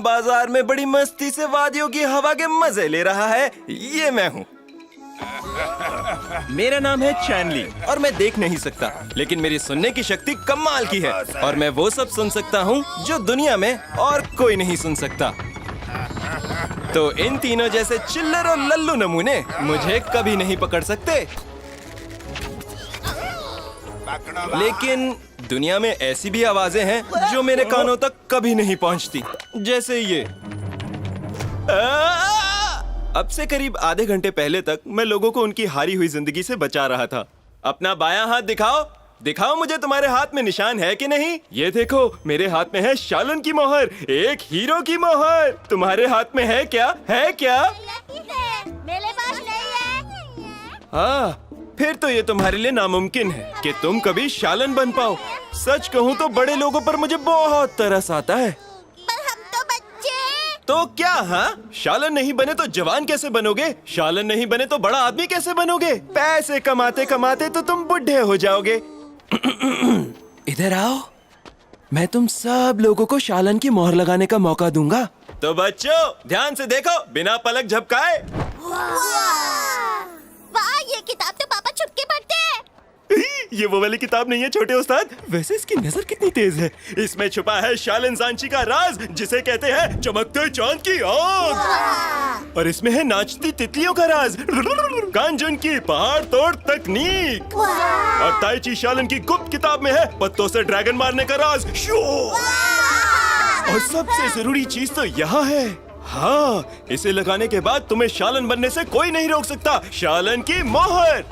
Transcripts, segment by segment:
बाजार में बड़ी मस्ती से वादियों की हवा के मजे ले रहा है, ये मैं हूँ। मेरा नाम है चैनली और मैं देख नहीं सकता, लेकिन मेरी सुनने की शक्ति कमाल की है और मैं वो सब सुन सकता हूँ जो दुनिया में और कोई नहीं सुन सकता। तो इन तीनों जैसे चिल्लर और लल्लू नमूने मुझे कभी नहीं पकड़ सकते। लेकिन दुनिया में ऐसी भी आवाजें हैं जो मेरे कानों तक कभी नहीं पहुंचती, जैसे ये। अब से करीब आधे घंटे पहले तक मैं लोगों को उनकी हारी हुई जिंदगी से बचा रहा था। अपना बायां हाथ दिखाओ, दिखाओ मुझे तुम्हारे हाथ में निशान है कि नहीं। ये देखो, मेरे हाथ में है शालन की मोहर, एक हीरो की मोहर। तुम्हारे हाथ में है क्या? है क्या? मेरे पास नहीं है। हाँ, फिर तो ये तुम्हारे लिए नामुमकिन है कि तुम कभी शालन बन पाओ। सच कहूँ तो बड़े लोगों पर मुझे बहुत तरस आता है। पर हम तो बच्चे। तो क्या? हाँ, शालन नहीं बने तो जवान कैसे बनोगे? शालन नहीं बने तो बड़ा आदमी कैसे बनोगे? पैसे कमाते कमाते तो तुम बुढ़े हो जाओगे। इधर आओ, मैं तुम सब लोगों को शालन की मोहर लगाने का मौका दूंगा। तो बच्चों ध्यान से देखो, बिना पलक झपकाए। वाह, ये किताब तो पापा छुप के पढ़ते हैं। ये वो वाली किताब नहीं है छोटे उस्ताद। वैसे इसकी नजर कितनी तेज है। इसमें छुपा है शालन सांची का राज, जिसे कहते हैं चमकते चांद की आग। और इसमें है नाचती तितलियों का राज, कांजुन की पहाड़ तोड़ तकनीक। और ताइची शालन की गुप्त किताब में है पत्तों से ड्रैगन मारने का राज। और सबसे जरूरी चीज तो यहाँ है। हाँ, इसे लगाने के बाद तुम्हें शालन बनने से कोई नहीं रोक सकता। शालन की मोहर।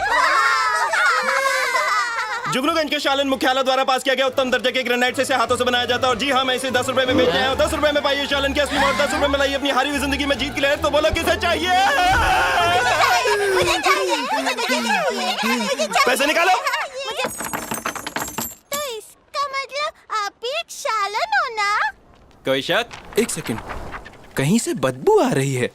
जुगनूगंज के शालन मुख्यालय द्वारा पास किया गया उत्तम दर्जे के ग्रेनाइट से इसे हाथों से बनाया जाता है। और जी हाँ, मैं इसे 10 रुपए में बेचने आया हूँ। 10 रुपए में पाइए शालन की असली मोहर। 10 रुपए में लाइए अपनी हारी हुई जिंदगी में जीत की लहर। तो बोलो किसे चाहिए? पैसे निकालो। तो इसका मतलब आप भी एक शालन हो ना? कोई शक? एक सेकंड, कहीं से बदबू आ रही है।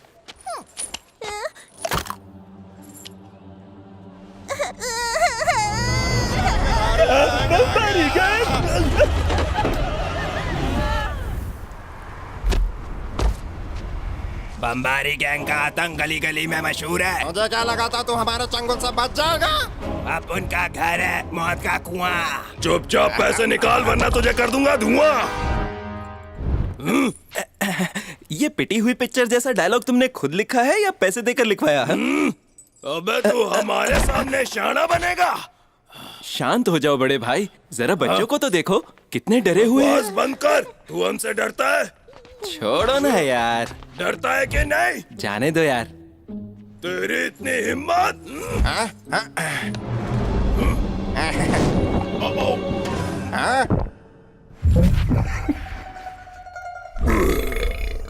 बम्बारी गैंग का आतंक गली गली में मशहूर है। मुझे क्या लगा था तू हमारे चंगुल से बच जाएगा। अब उनका घर है मौत का कुआं। चुपचाप पैसे निकाल वरना तुझे कर दूंगा धुआं। ये पिटी हुई पिक्चर जैसा डायलॉग तुमने खुद लिखा है या पैसे देकर लिखवाया है? अबे तू हमारे सामने शाना बनेगा। शांत हो जाओ बड़े भाई, जरा बच्चों को तो देखो, कितने डरे हुए हैं। बस बंद कर, तू हमसे डरता है? छोड़ो ना यार। डरता है कि नहीं? जाने दो यार। तेरी इतनी हिम्मत?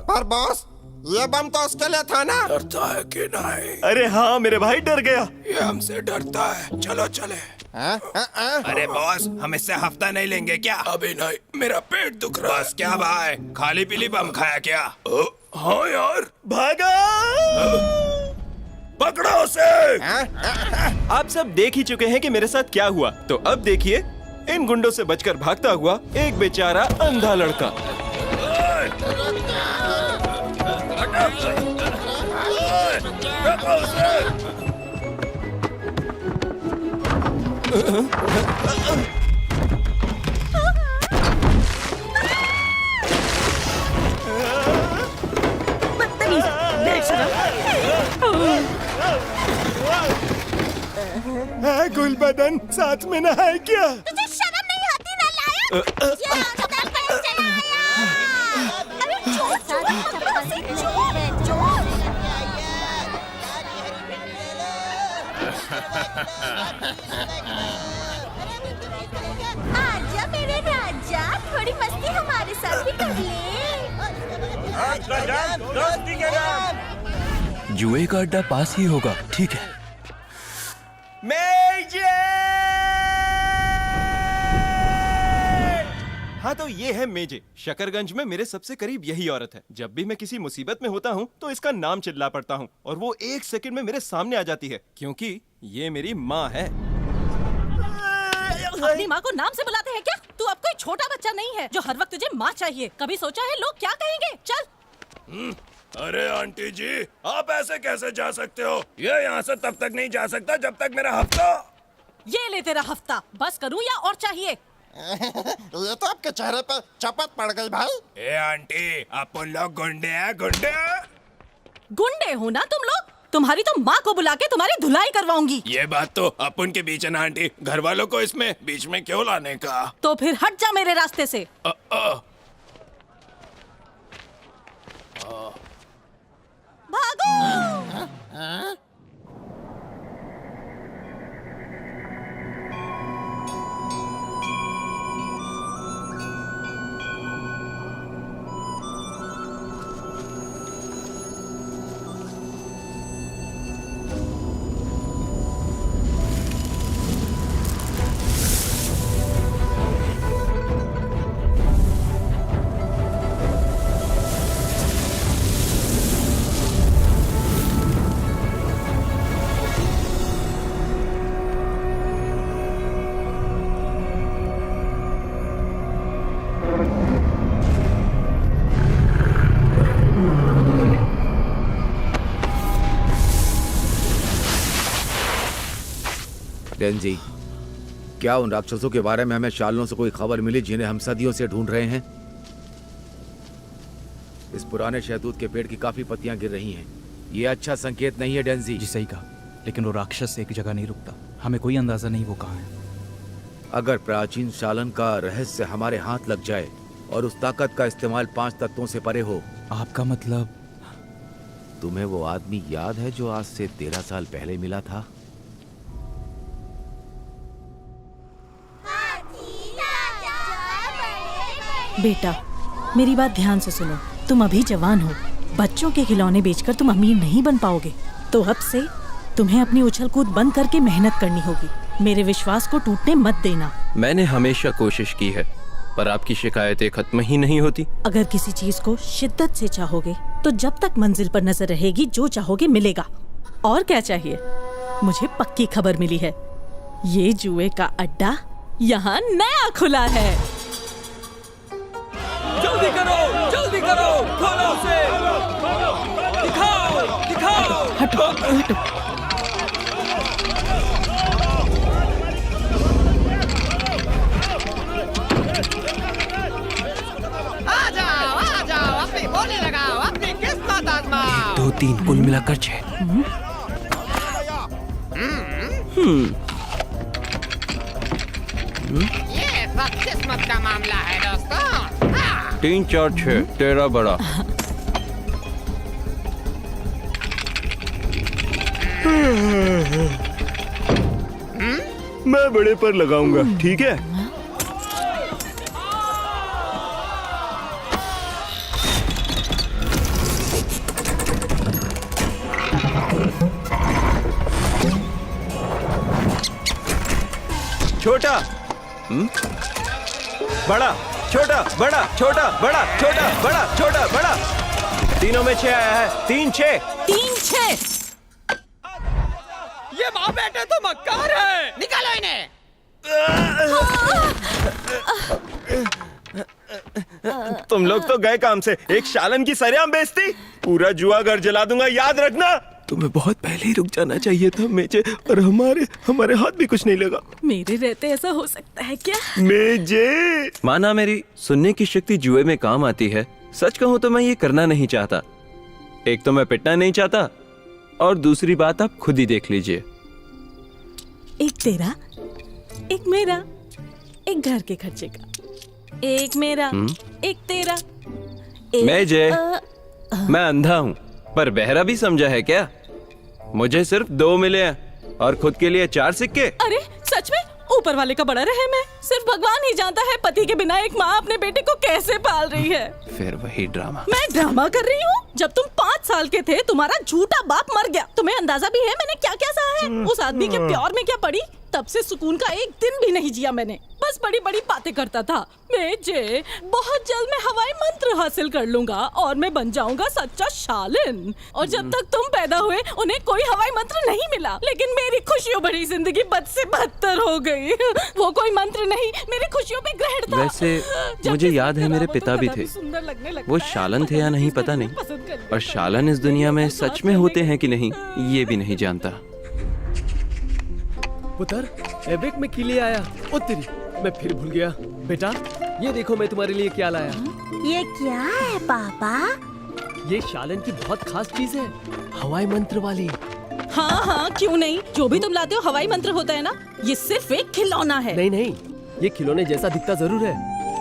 पर बॉस, ये बम तो उसके लिए था ना। डरता है कि नहीं? अरे हाँ मेरे भाई, डर गया। ये हमसे डरता है। चलो चले। अरे बॉस, हम इससे हफ्ता नहीं लेंगे क्या? अभी नहीं, मेरा पेट दुख रहा है। बस क्या भाई, खाली पीली बम खाया क्या? हाँ यार। भागा! पकड़ो उसे। आप सब देख ही चुके हैं कि मेरे साथ क्या हुआ, तो अब देखिए इन गुंडों से बचकर भागता हुआ एक बेचारा अंधा लड़का। गुलबदन साथ में ना है क्या? तुझे शर्म नहीं आती ना लायक? ये अस्पताल पर चला आया। अरे चोर आजा मेरे राजा, थोड़ी मस्ती हमारे साथ भी कर ले। जुए का अड्डा पास ही होगा, ठीक है। हाँ तो ये है मेजे। शकरगंज में मेरे सबसे करीब यही औरत है। जब भी मैं किसी मुसीबत में होता हूँ तो इसका नाम चिल्ला पड़ता हूँ और वो 1 सेकंड में मेरे सामने आ जाती है, क्योंकि ये मेरी माँ है। अपनी माँ को नाम से बुलाते हैं क्या? तू अब कोई छोटा बच्चा नहीं है जो हर वक्त तुझे माँ चाहिए। कभी सोचा है लोग क्या कहेंगे? चल अरे आंटी जी, आप ऐसे कैसे जा सकते हो? ये यहाँ से तब तक नहीं जा सकता जब तक मेरा हफ्ता। ये ले तेरा हफ्ता, बस करूं या और चाहिए? ये तो आपके चेहरे पे चपत पड़ गई भाई। ए आंटी, अपन लोग गुंडे हैं, गुंडे। गुंडे हो ना तुम लोग? तुम्हारी तो माँ को बुला के तुम्हारी धुलाई करवाऊंगी। ये बात तो अपन के बीच है ना आंटी, घर वालों को इसमें बीच में क्यों लाने का? तो फिर हट जा मेरे रास्ते से। भागो! डेंजी, क्या उन राक्षसों के बारे में हमें शालों से कोई खबर मिली जिन्हें हम सदियों से ढूंढ रहे हैं? इस पुराने शहतूत के पेड़ की काफी पत्तियां गिर रही हैं। ये अच्छा संकेत नहीं है डेंजी। जी सही कहा, लेकिन वो राक्षस एक जगह नहीं रुकता। हमें कोई अंदाजा नहीं वो कहाँ है। अगर प्राचीन शालन का रहस्य हमारे हाथ लग जाए और उस ताकत का इस्तेमाल 5 तत्वों से परे हो। आपका मतलब? तुम्हें वो आदमी याद है जो आज से 13 साल पहले मिला था? बेटा, मेरी बात ध्यान से सुनो। तुम अभी जवान हो, बच्चों के खिलौने बेचकर तुम अमीर नहीं बन पाओगे। तो अब से तुम्हें अपनी उछल कूद बंद करके मेहनत करनी होगी। मेरे विश्वास को टूटने मत देना। मैंने हमेशा कोशिश की है, पर आपकी शिकायतें खत्म ही नहीं होती। अगर किसी चीज को शिद्दत से चाहोगे तो जब तक मंजिल पर नजर रहेगी जो चाहोगे मिलेगा। और क्या चाहिए? मुझे पक्की खबर मिली है, ये जुए का अड्डा यहाँ नया खुला है। जल्दी करो, खोलो उसे, दिखाओ। हटो, हटो। आ जाओ, अपनी बोली लगाओ, अपनी किस्मत आजमाओ। 2, 3 कुल मिलाकर 6। ये सब किस्मत का मामला है दोस्तों। 3, 4, 6 तेरा बड़ा। मैं बड़े पर लगाऊंगा, ठीक है? छोटा, बड़ा, छोटा, बड़ा, छोटा, बड़ा, छोटा, बड़ा, छोटा, बड़ा। तीनों में 6 आया है। 3, 6। 3, 6। ये माँ बेटे तो मक्कार है, निकालो इन्हें। तुम लोग तो गए काम से। एक शालन की सरेआम बेइज्जती। पूरा जुआ घर जला दूंगा, याद रखना। तुम्हें बहुत पहले ही रुक जाना चाहिए था मेजे, और हमारे हाथ भी कुछ नहीं लगा। मेरे रहते ऐसा हो सकता है क्या? मेजे, माना मेरी सुनने की शक्ति जुए में काम आती है। सच कहूँ तो मैं ये करना नहीं चाहता। एक तो मैं पिटना नहीं चाहता, और दूसरी बात आप खुद ही देख लीजिए। एक तेरा, एक मेरा, एक घर के खर्चे का, एक मेरा, एक तेरा, एक मैं जय, मैं अंधा हूँ पर बहरा भी समझा है क्या? मुझे सिर्फ 2 मिले हैं और खुद के लिए 4 सिक्के। अरे सच में? ऊपर वाले का बड़ा रहम है। सिर्फ भगवान ही जानता है पति के बिना एक माँ अपने बेटे को कैसे पाल रही है। फिर वही ड्रामा। मैं ड्रामा कर रही हूँ? जब तुम 5 साल के थे तुम्हारा झूठा बाप मर गया। तुम्हें अंदाजा भी है मैंने क्या क्या सहा है? उस आदमी के प्यार में क्या पड़ी, तब से सुकून का एक दिन भी नहीं जिया मैंने। बस बड़ी बड़ी बातें करता था। मेजे, बहुत जल्द मैं हवाई मंत्र हासिल कर लूंगा और मैं बन जाऊंगा सच्चा शालिन। और जब तक तुम पैदा हुए उन्हें कोई हवाई मंत्र नहीं मिला, लेकिन मेरी खुशियों भरी जिंदगी बद से बदतर हो गई। वो कोई मंत्र नहीं, मेरी खुशियों पे ग्रहण था। वैसे मुझे याद है मेरे पिता भी थे। वो शालन थे या नहीं पता नहीं, और शालन इस दुनिया में सच में होते हैं कि नहीं ये भी नहीं जानता। पुत्र, एवेक में किले आया। ओ तेरी, मैं फिर भूल गया। बेटा, ये देखो मैं तुम्हारे लिए क्या लाया। ये क्या है पापा? ये शालन की बहुत खास चीज है, हवाई मंत्र वाली। हाँ हाँ, क्यों नहीं, जो भी तुम लाते हो हवाई मंत्र होता है ना। ये सिर्फ एक खिलौना है। नहीं नहीं, ये खिलौने जैसा दिखता जरूर है,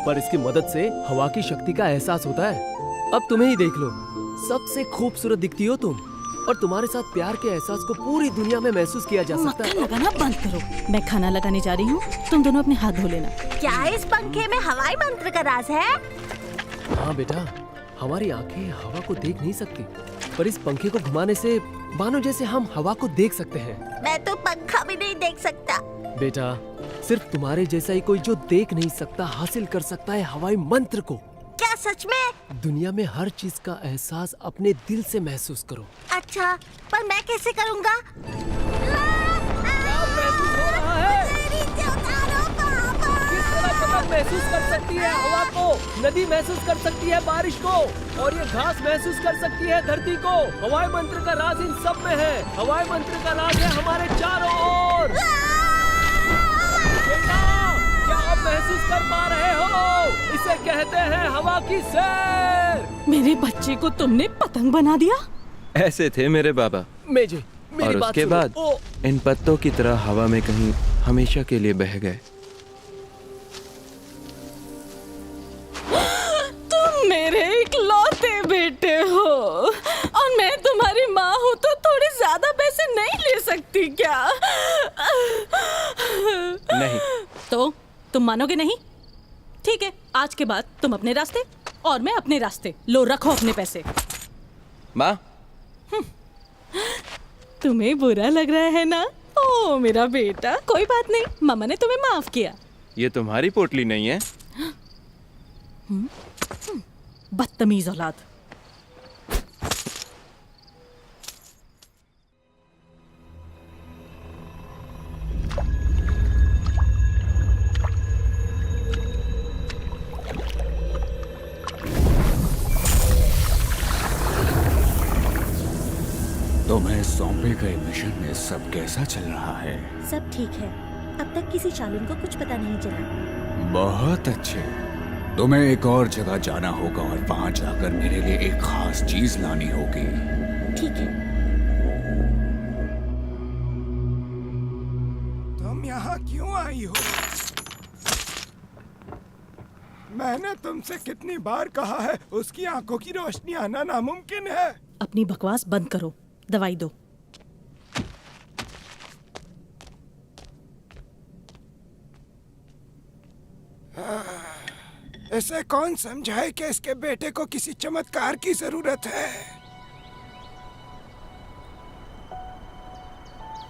पर इसकी मदद से हवा की शक्ति का एहसास होता है। अब तुम्हें ही देख लो, सबसे खूबसूरत दिखती हो तुम, और तुम्हारे साथ प्यार के एहसास को पूरी दुनिया में महसूस किया जा सकता मक्खन है। लगाना बंद करो, मैं खाना लगाने जा रही हूँ, तुम दोनों अपने हाथ धो लेना। क्या इस पंखे में हवाई मंत्र का राज है? हाँ बेटा, हमारी आंखें हवा को देख नहीं सकती, पर इस पंखे को घुमाने से मानो जैसे हम हवा को देख सकते हैं। मैं तो पंखा भी नहीं देख सकता। बेटा, सिर्फ तुम्हारे जैसा ही कोई जो देख नहीं सकता हासिल कर सकता है हवाई मंत्र को। क्या सच में? दुनिया में हर चीज का एहसास अपने दिल से महसूस करो। अच्छा, पर मैं कैसे करूँगा? महसूस कर सकती है हवा को, नदी महसूस कर सकती है बारिश को, और ये घास महसूस कर सकती है धरती को। हवाई मंत्र का राज इन सब में है। हवाई मंत्र का राज है हमारे चारों ओर। बेटा, क्या आप महसूस कर पा रहे हो? इसे कहते हैं हवा की सैर। मेरे बच्चे को तुमने पतंग बना दिया। ऐसे थे मेरे बाबा। मेजे, मेरी और बात उसके सुनो। बाद इन पत्तों की तरह हवा में कहीं हमेशा के लिए बह गए। तुम मेरे इकलौते बेटे हो, और मैं तुम्हारी माँ हूँ तो थोड़े ज्यादा पैसे नहीं ले सकती क्या? नहीं। तो तुम मानोगे नहीं? ठीक है, आज के बाद तुम अपने रास्ते और मैं अपने रास्ते। लो, रखो अपने पैसे। माँ, तुम्हें बुरा लग रहा है ना? ओ मेरा बेटा, कोई बात नहीं, मामा ने तुम्हें माफ किया। ये तुम्हारी पोटली नहीं है। बदतमीज औलाद। तुम्हें सौंपे गए मिशन में सब कैसा चल रहा है? सब ठीक है, अब तक किसी शालन को कुछ पता नहीं चला। बहुत अच्छे। तुम्हें एक और जगह जाना होगा और वहां जाकर मेरे लिए एक खास चीज लानी होगी। ठीक है। तुम यहाँ क्यों आई हो? मैंने तुमसे कितनी बार कहा है, उसकी आंखों की रोशनी आना नामुमकिन है। अपनी बकवास बंद करो, दवाई दो। इसे कौन समझाए कि इसके बेटे को किसी चमत्कार की जरूरत है।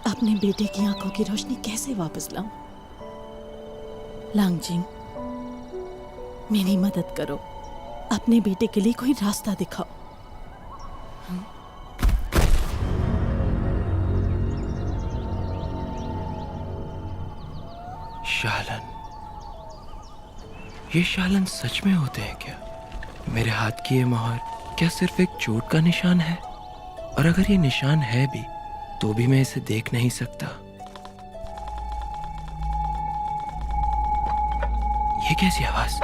अपने बेटे की आंखों की रोशनी कैसे वापस लाऊं? लांगजिंग, मेरी मदद करो, अपने बेटे के लिए कोई रास्ता दिखाओ। शालन, ये शालन सच में होते हैं क्या? मेरे हाथ की ये मोहर क्या सिर्फ एक चोट का निशान है? और अगर ये निशान है भी तो भी मैं इसे देख नहीं सकता। ये कैसी आवाज?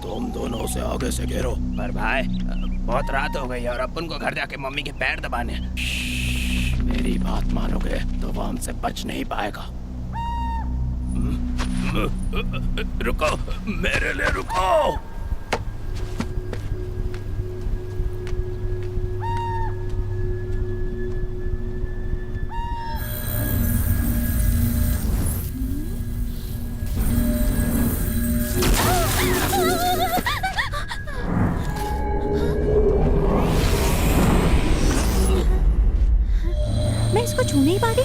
तुम दोनों से आगे से घेरो। पर भाई, बहुत रात हो गई है और अपन को घर जाके मम्मी के पैर दबाने हैं। मेरी बात मानोगे तो वो हमसे बच नहीं पाएगा। रुको, मेरे लिए रुको। मैं इसको छू नहीं पा रही।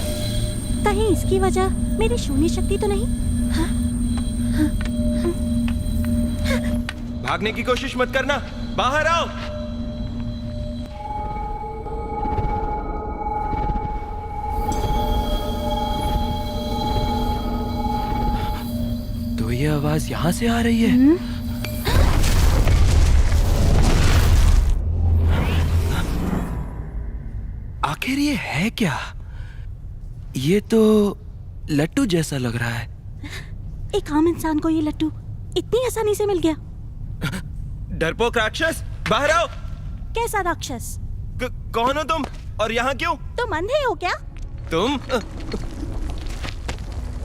कहीं इसकी वजह मेरी शून्य शक्ति तो नहीं? भागने की कोशिश मत करना, बाहर आओ। तो ये आवाज यहाँ से आ रही है। आखिर ये है क्या? ये तो लट्टू जैसा लग रहा है। एक आम इंसान को ये लट्टू इतनी आसानी से मिल गया। डरपोक राक्षस, बाहर आओ। कैसा राक्षस? कौन हो तुम और यहाँ क्यों? तुम अंधे हो क्या? तुम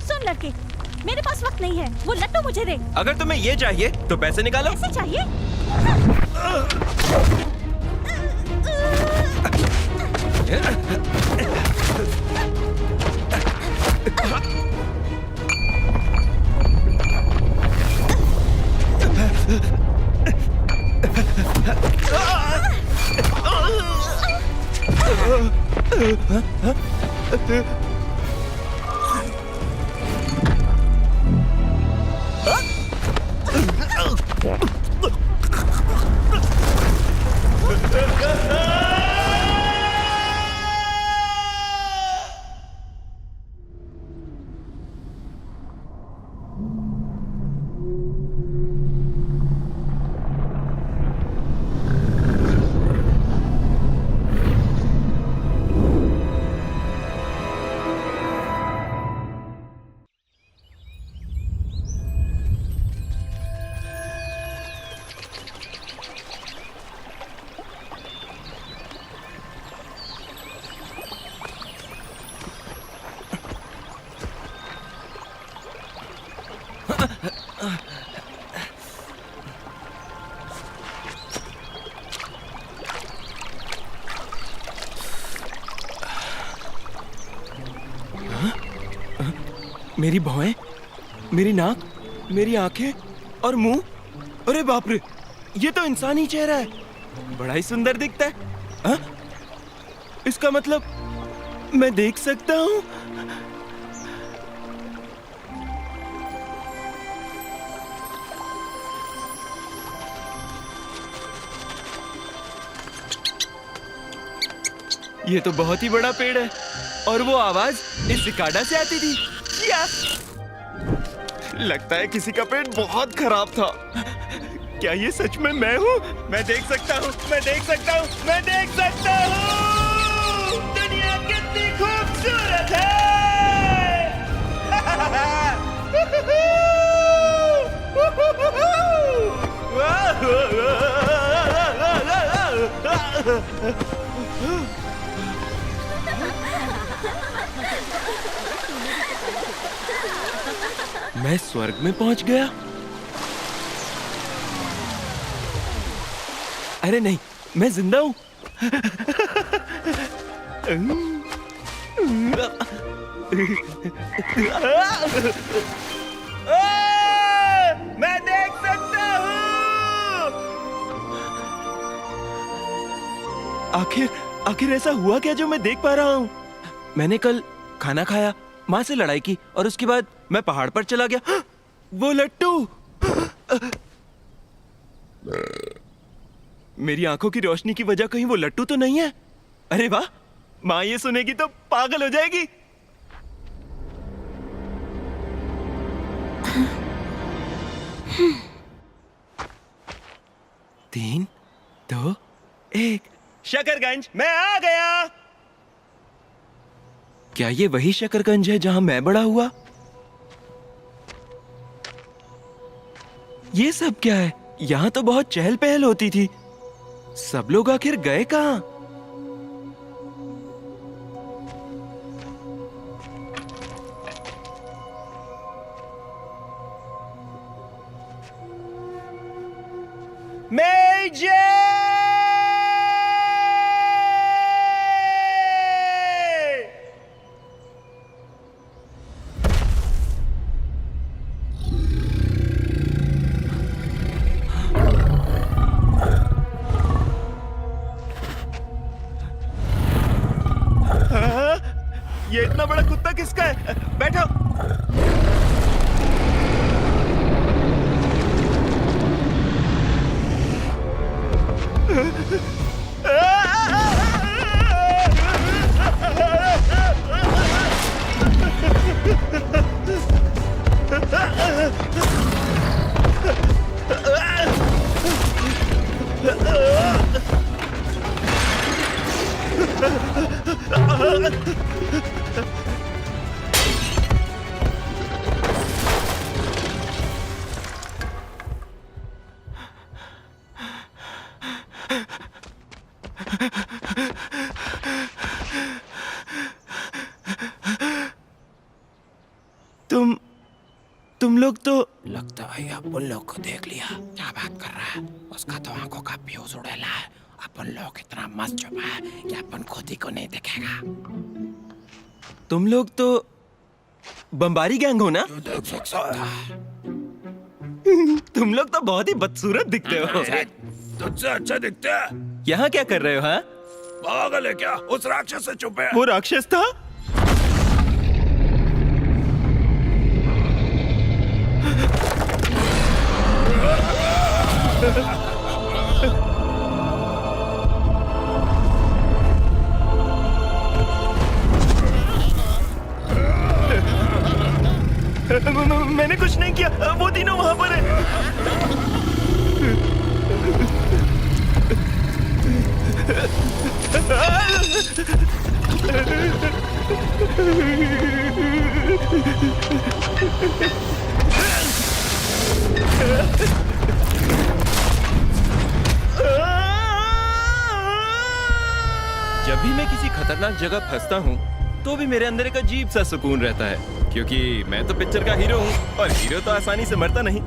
सुन लड़के, मेरे पास वक्त नहीं है, वो लट्टू मुझे दे। अगर तुम्हें ये चाहिए तो पैसे निकालो। पैसे चाहिए? मेरी भौहें, मेरी नाक, मेरी आंखें और मुंह। अरे बाप रे, ये तो इंसानी चेहरा है। बड़ा ही सुंदर दिखता है। हा? इसका मतलब मैं देख सकता हूँ? ये तो बहुत ही बड़ा पेड़ है और वो आवाज इस सिकाडा से आती थी। या! लगता है किसी का पेट बहुत खराब था। क्या ये सच में मैं हूँ? मैं देख सकता हूँ, मैं देख सकता हूँ, मैं देख सकता हूँ। दुनिया कितनी खूबसूरत है। मैं स्वर्ग में पहुंच गया। अरे नहीं, मैं जिंदा हूं। मैं देख सकता हूं। आखिर ऐसा हुआ क्या जो मैं देख पा रहा हूं? मैंने कल खाना खाया, माँ से लड़ाई की और उसके बाद मैं पहाड़ पर चला गया। वो लट्टू! मेरी आंखों की रोशनी की वजह कहीं वो लट्टू तो नहीं है? अरे वाह, माँ ये सुनेगी तो पागल हो जाएगी। तीन, दो, एक। शकरगंज, मैं आ गया। क्या ये वही शकरगंज है जहां मैं बड़ा हुआ? ये सब क्या है? यहाँ तो बहुत चहल पहल होती थी। सब लोग आखिर गए कहाँ? मेजर! ये इतना बड़ा कुत्ता किसका है? बैठो। तुम लोग तो लगता है अपन लोग को देख लिया। क्या बात कर रहा है? उसका तो आंखों का फ्यूज उड़ेला है। अपन लोग इतना मस्त छुपा है कि अपन खुद ही को नहीं दिखेगा। तुम लोग तो बम्बारी गैंग हो ना? तुम लोग तो बहुत ही बदसूरत दिखते हो। तुझसे अच्छा दिखते हैं। यहाँ क्या कर रहे हो? हाँ, पागल है क्या? उस राक्षस से छुपे। वो राक्षस था? मैंने कुछ नहीं किया, वो तीनों वहां पर है। जब भी मैं किसी खतरनाक जगह फंसता हूँ तो भी मेरे अंदर एक अजीब सा सुकून रहता है, क्योंकि मैं तो पिक्चर का हीरो हूँ और हीरो तो आसानी से मरता नहीं।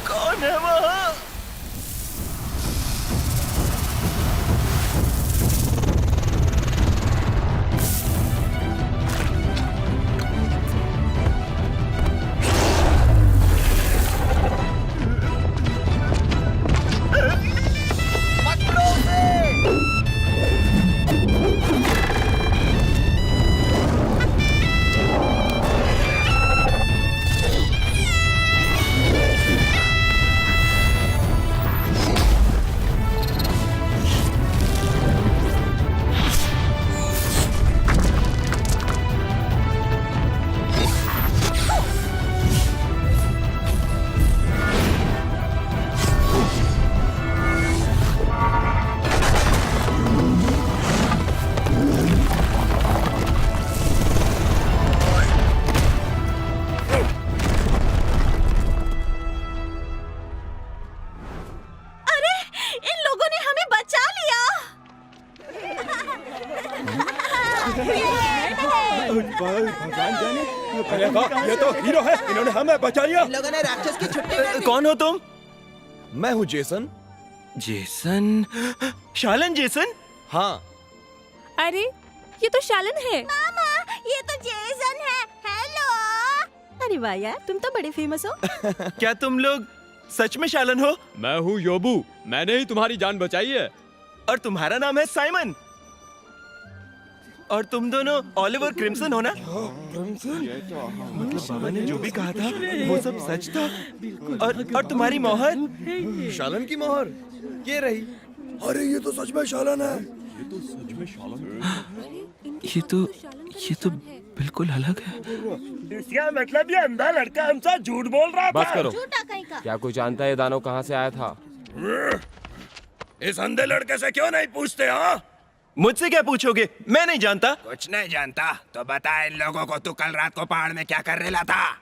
कौन है वहाँ? भगवान जाने ये तो हीरो है, इन्होंने हमें बचा लिया। लोगों ने राक्षस की छुट्टी कर दी। कौन हो तुम? मैं हूँ जेसन। जेसन? शालन जेसन? हाँ। अरे ये तो शालन है। मामा ये तो जेसन है। हेलो। अरे वाह यार, तुम तो बड़े फेमस हो। क्या तुम लोग सच में शालन हो? मैं हूँ योबू, मैंने ही तुम्हारी जान बचाई है। और तुम्हारा नाम है साइमन। और तुम दोनों ओलिवर क्रिम्सन हो ना? मतलब बाबा ने जो भी कहा था वो सब सच था। और तुम्हारी मोहर? शालन की मोहर ये रही। अरे ये तो सच में शालन है। ये तो बिल्कुल अलग है। इसका मतलब ये अंधा लड़का हमसे झूठ बोल रहा था। बस करो। झूठा कहीं का। क्या कोई जानता है दानव कहाँ से आया था? इस अंधे लड़के से क्यों नहीं पूछते? हाँ, मुझसे क्या पूछोगे? मैं नहीं जानता। कुछ नहीं जानता तो बता इन लोगों को तू कल रात को पहाड़ में क्या कर रहा था?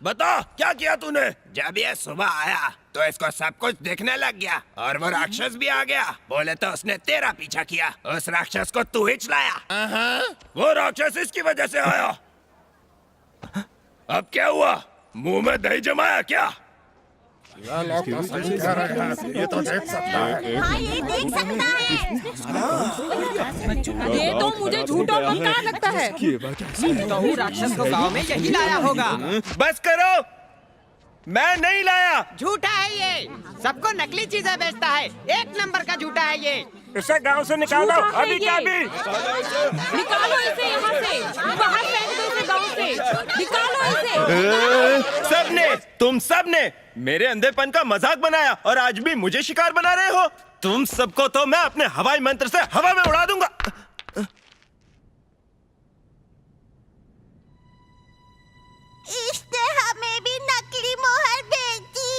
बता क्या किया तूने? जब ये सुबह आया तो इसको सब कुछ दिखने लग गया और वो राक्षस भी आ गया। बोले तो उसने तेरा पीछा किया। उस राक्षस को तू ही चलाया। वो राक्षस इसकी वजह से आया। अब क्या हुआ? मुंह में दही जमाया क्या? ये तो देख सकता है। हाँ ये देख सकता है। ये तो मुझे झूठा पक्का लगता है। तो वो राक्षस को गांव में यही लाया होगा। बस करो, मैं नहीं लाया। झूठा है ये, सबको नकली चीजें बेचता है। 1 नंबर का झूठा है ये। इसे गांव से निकालो अभी क्या भी। निकालो इसे यहाँ से, बाहर फेंक दो इसे गाँव से। निकालो इसे। सबने, तुम सबने मेरे अंधेपन का मजाक बनाया और आज भी मुझे शिकार बना रहे हो। तुम सबको तो मैं अपने हवाई मंत्र से हवा में उड़ा दूंगा। इसने हमें भी नकली मोहर बेची।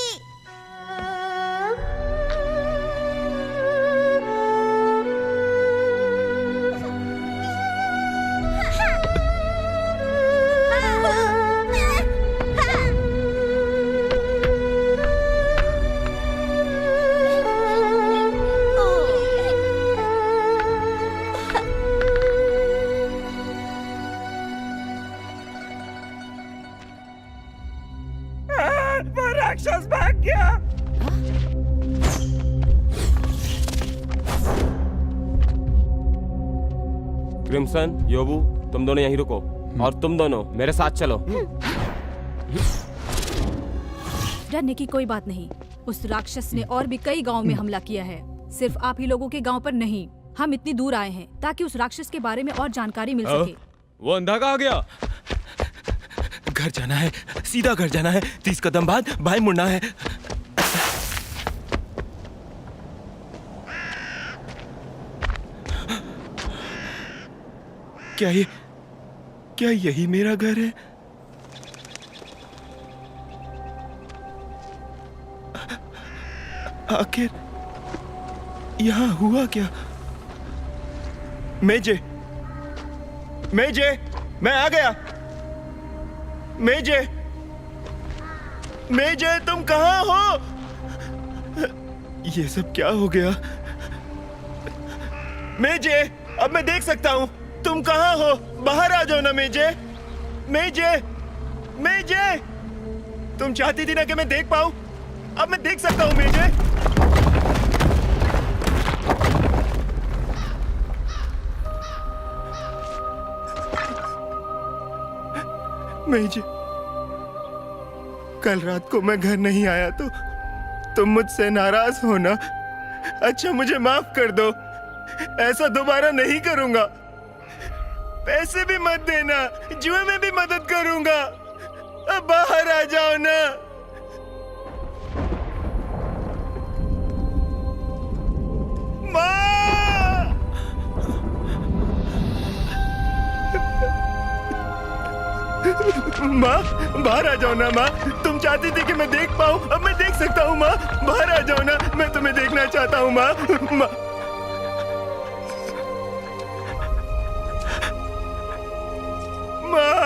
वो राक्षस भाग गया। क्रिम्सन, योबू, तुम दोनों यहीं रुको और तुम दोनों मेरे साथ चलो। डरने की कोई बात नहीं। उस राक्षस ने और भी कई गांव में हमला किया है, सिर्फ आप ही लोगों के गांव पर नहीं। हम इतनी दूर आए हैं ताकि उस राक्षस के बारे में और जानकारी मिल सके। वो अंधा कहाँ गया? घर जाना है, सीधा घर जाना है। 30 कदम बाद बाएं मुड़ना है। क्या यही मेरा घर है? आखिर यहाँ हुआ क्या? मेजे, मैं आ गया। मेजे, तुम कहाँ हो? ये सब क्या हो गया? मेजे, अब मैं देख सकता हूँ। तुम कहाँ हो? बाहर आ जाओ ना मेजे। तुम चाहती थी ना कि मैं देख पाऊँ। अब मैं देख सकता हूँ मेजे। मेजे, कल रात को मैं घर नहीं आया तो तुम मुझसे नाराज हो ना? अच्छा, मुझे माफ कर दो। ऐसा दोबारा नहीं करूंगा। पैसे भी मत देना, जुए में भी मदद करूंगा। अब बाहर आ जाओ ना। माँ, बाहर आ जाओ ना माँ। तुम चाहती थी कि मैं देख पाऊँ, अब मैं देख सकता हूँ माँ। बाहर आ जाओ ना, मैं तुम्हें देखना चाहता हूँ माँ। माँ,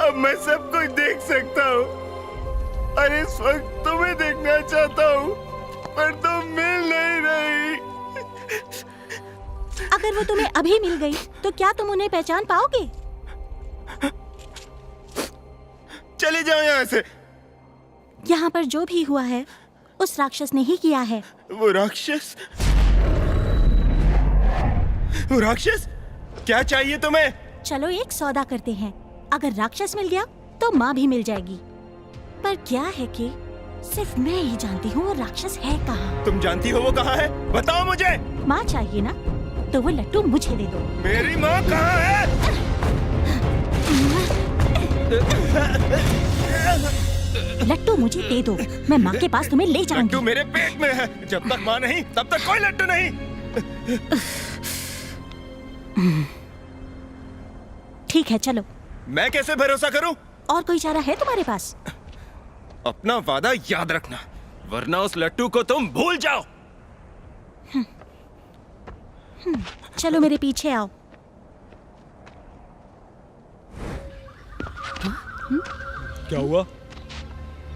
अब मैं सब कुछ देख सकता हूँ और इस वक्त तुम्हें देखना चाहता हूँ, पर तुम मिल नहीं रही। अगर वो तुम्हें अभी मिल गई तो क्या तुम उन्हें पहचान पाओगे? चले जाओ यहाँ से। यहाँ पर जो भी हुआ है उस राक्षस ने ही किया है। वो राक्षस? क्या चाहिए तुम्हें? चलो एक सौदा करते हैं। अगर राक्षस मिल गया तो माँ भी मिल जाएगी। पर क्या है कि सिर्फ मैं ही जानती हूँ वो राक्षस है कहाँ। तुम जानती हो वो कहाँ है? बताओ मुझे। माँ चाहिए ना, तो वो लट्टू मुझे दे दो। मेरी माँ कहाँ है? लट्टू मुझे दे दो, मैं माँ के पास तुम्हें ले जाऊंगी। लट्टू मेरे पेट में है। जब तक माँ नहीं तब तक कोई लट्टू नहीं। ठीक है, चलो। मैं कैसे भरोसा करूं? और कोई चारा है तुम्हारे पास? अपना वादा याद रखना, वरना उस लट्टू को तुम भूल जाओ। चलो मेरे पीछे आओ। क्या हुआ?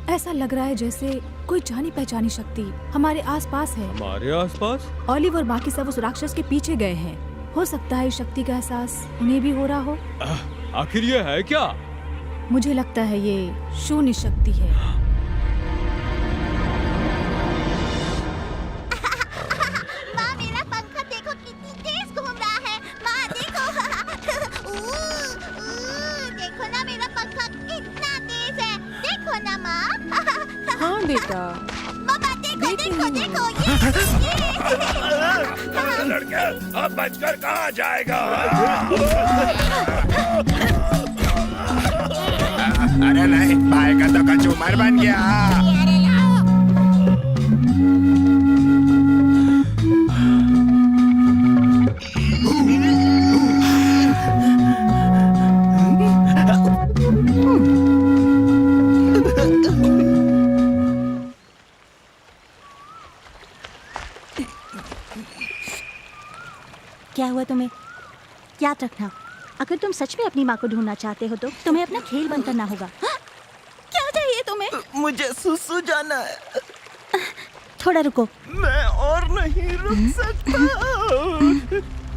ऐसा लग रहा है जैसे कोई जानी पहचानी शक्ति हमारे आसपास है। हमारे आसपास? ऑलिव और बाकी सब उस राक्षस के पीछे गए हैं। हो सकता है इस शक्ति का एहसास उन्हें भी हो रहा हो। आखिर ये है क्या? मुझे लगता है ये शून्य शक्ति है। हाँ बेटा, लड़के अब बचकर कहाँ जाएगा? अरे नहीं, भाई का तो कचूमर बन गया। क्या हुआ तुम्हें? याद रखना, अगर तुम सच में अपनी माँ को ढूंढना चाहते हो तो तुम्हें अपना खेल बंद करना होगा। हाँ? क्या चाहिए तुम्हें? मुझे सुसु जाना है। थोड़ा रुको। मैं और नहीं रुक सकता।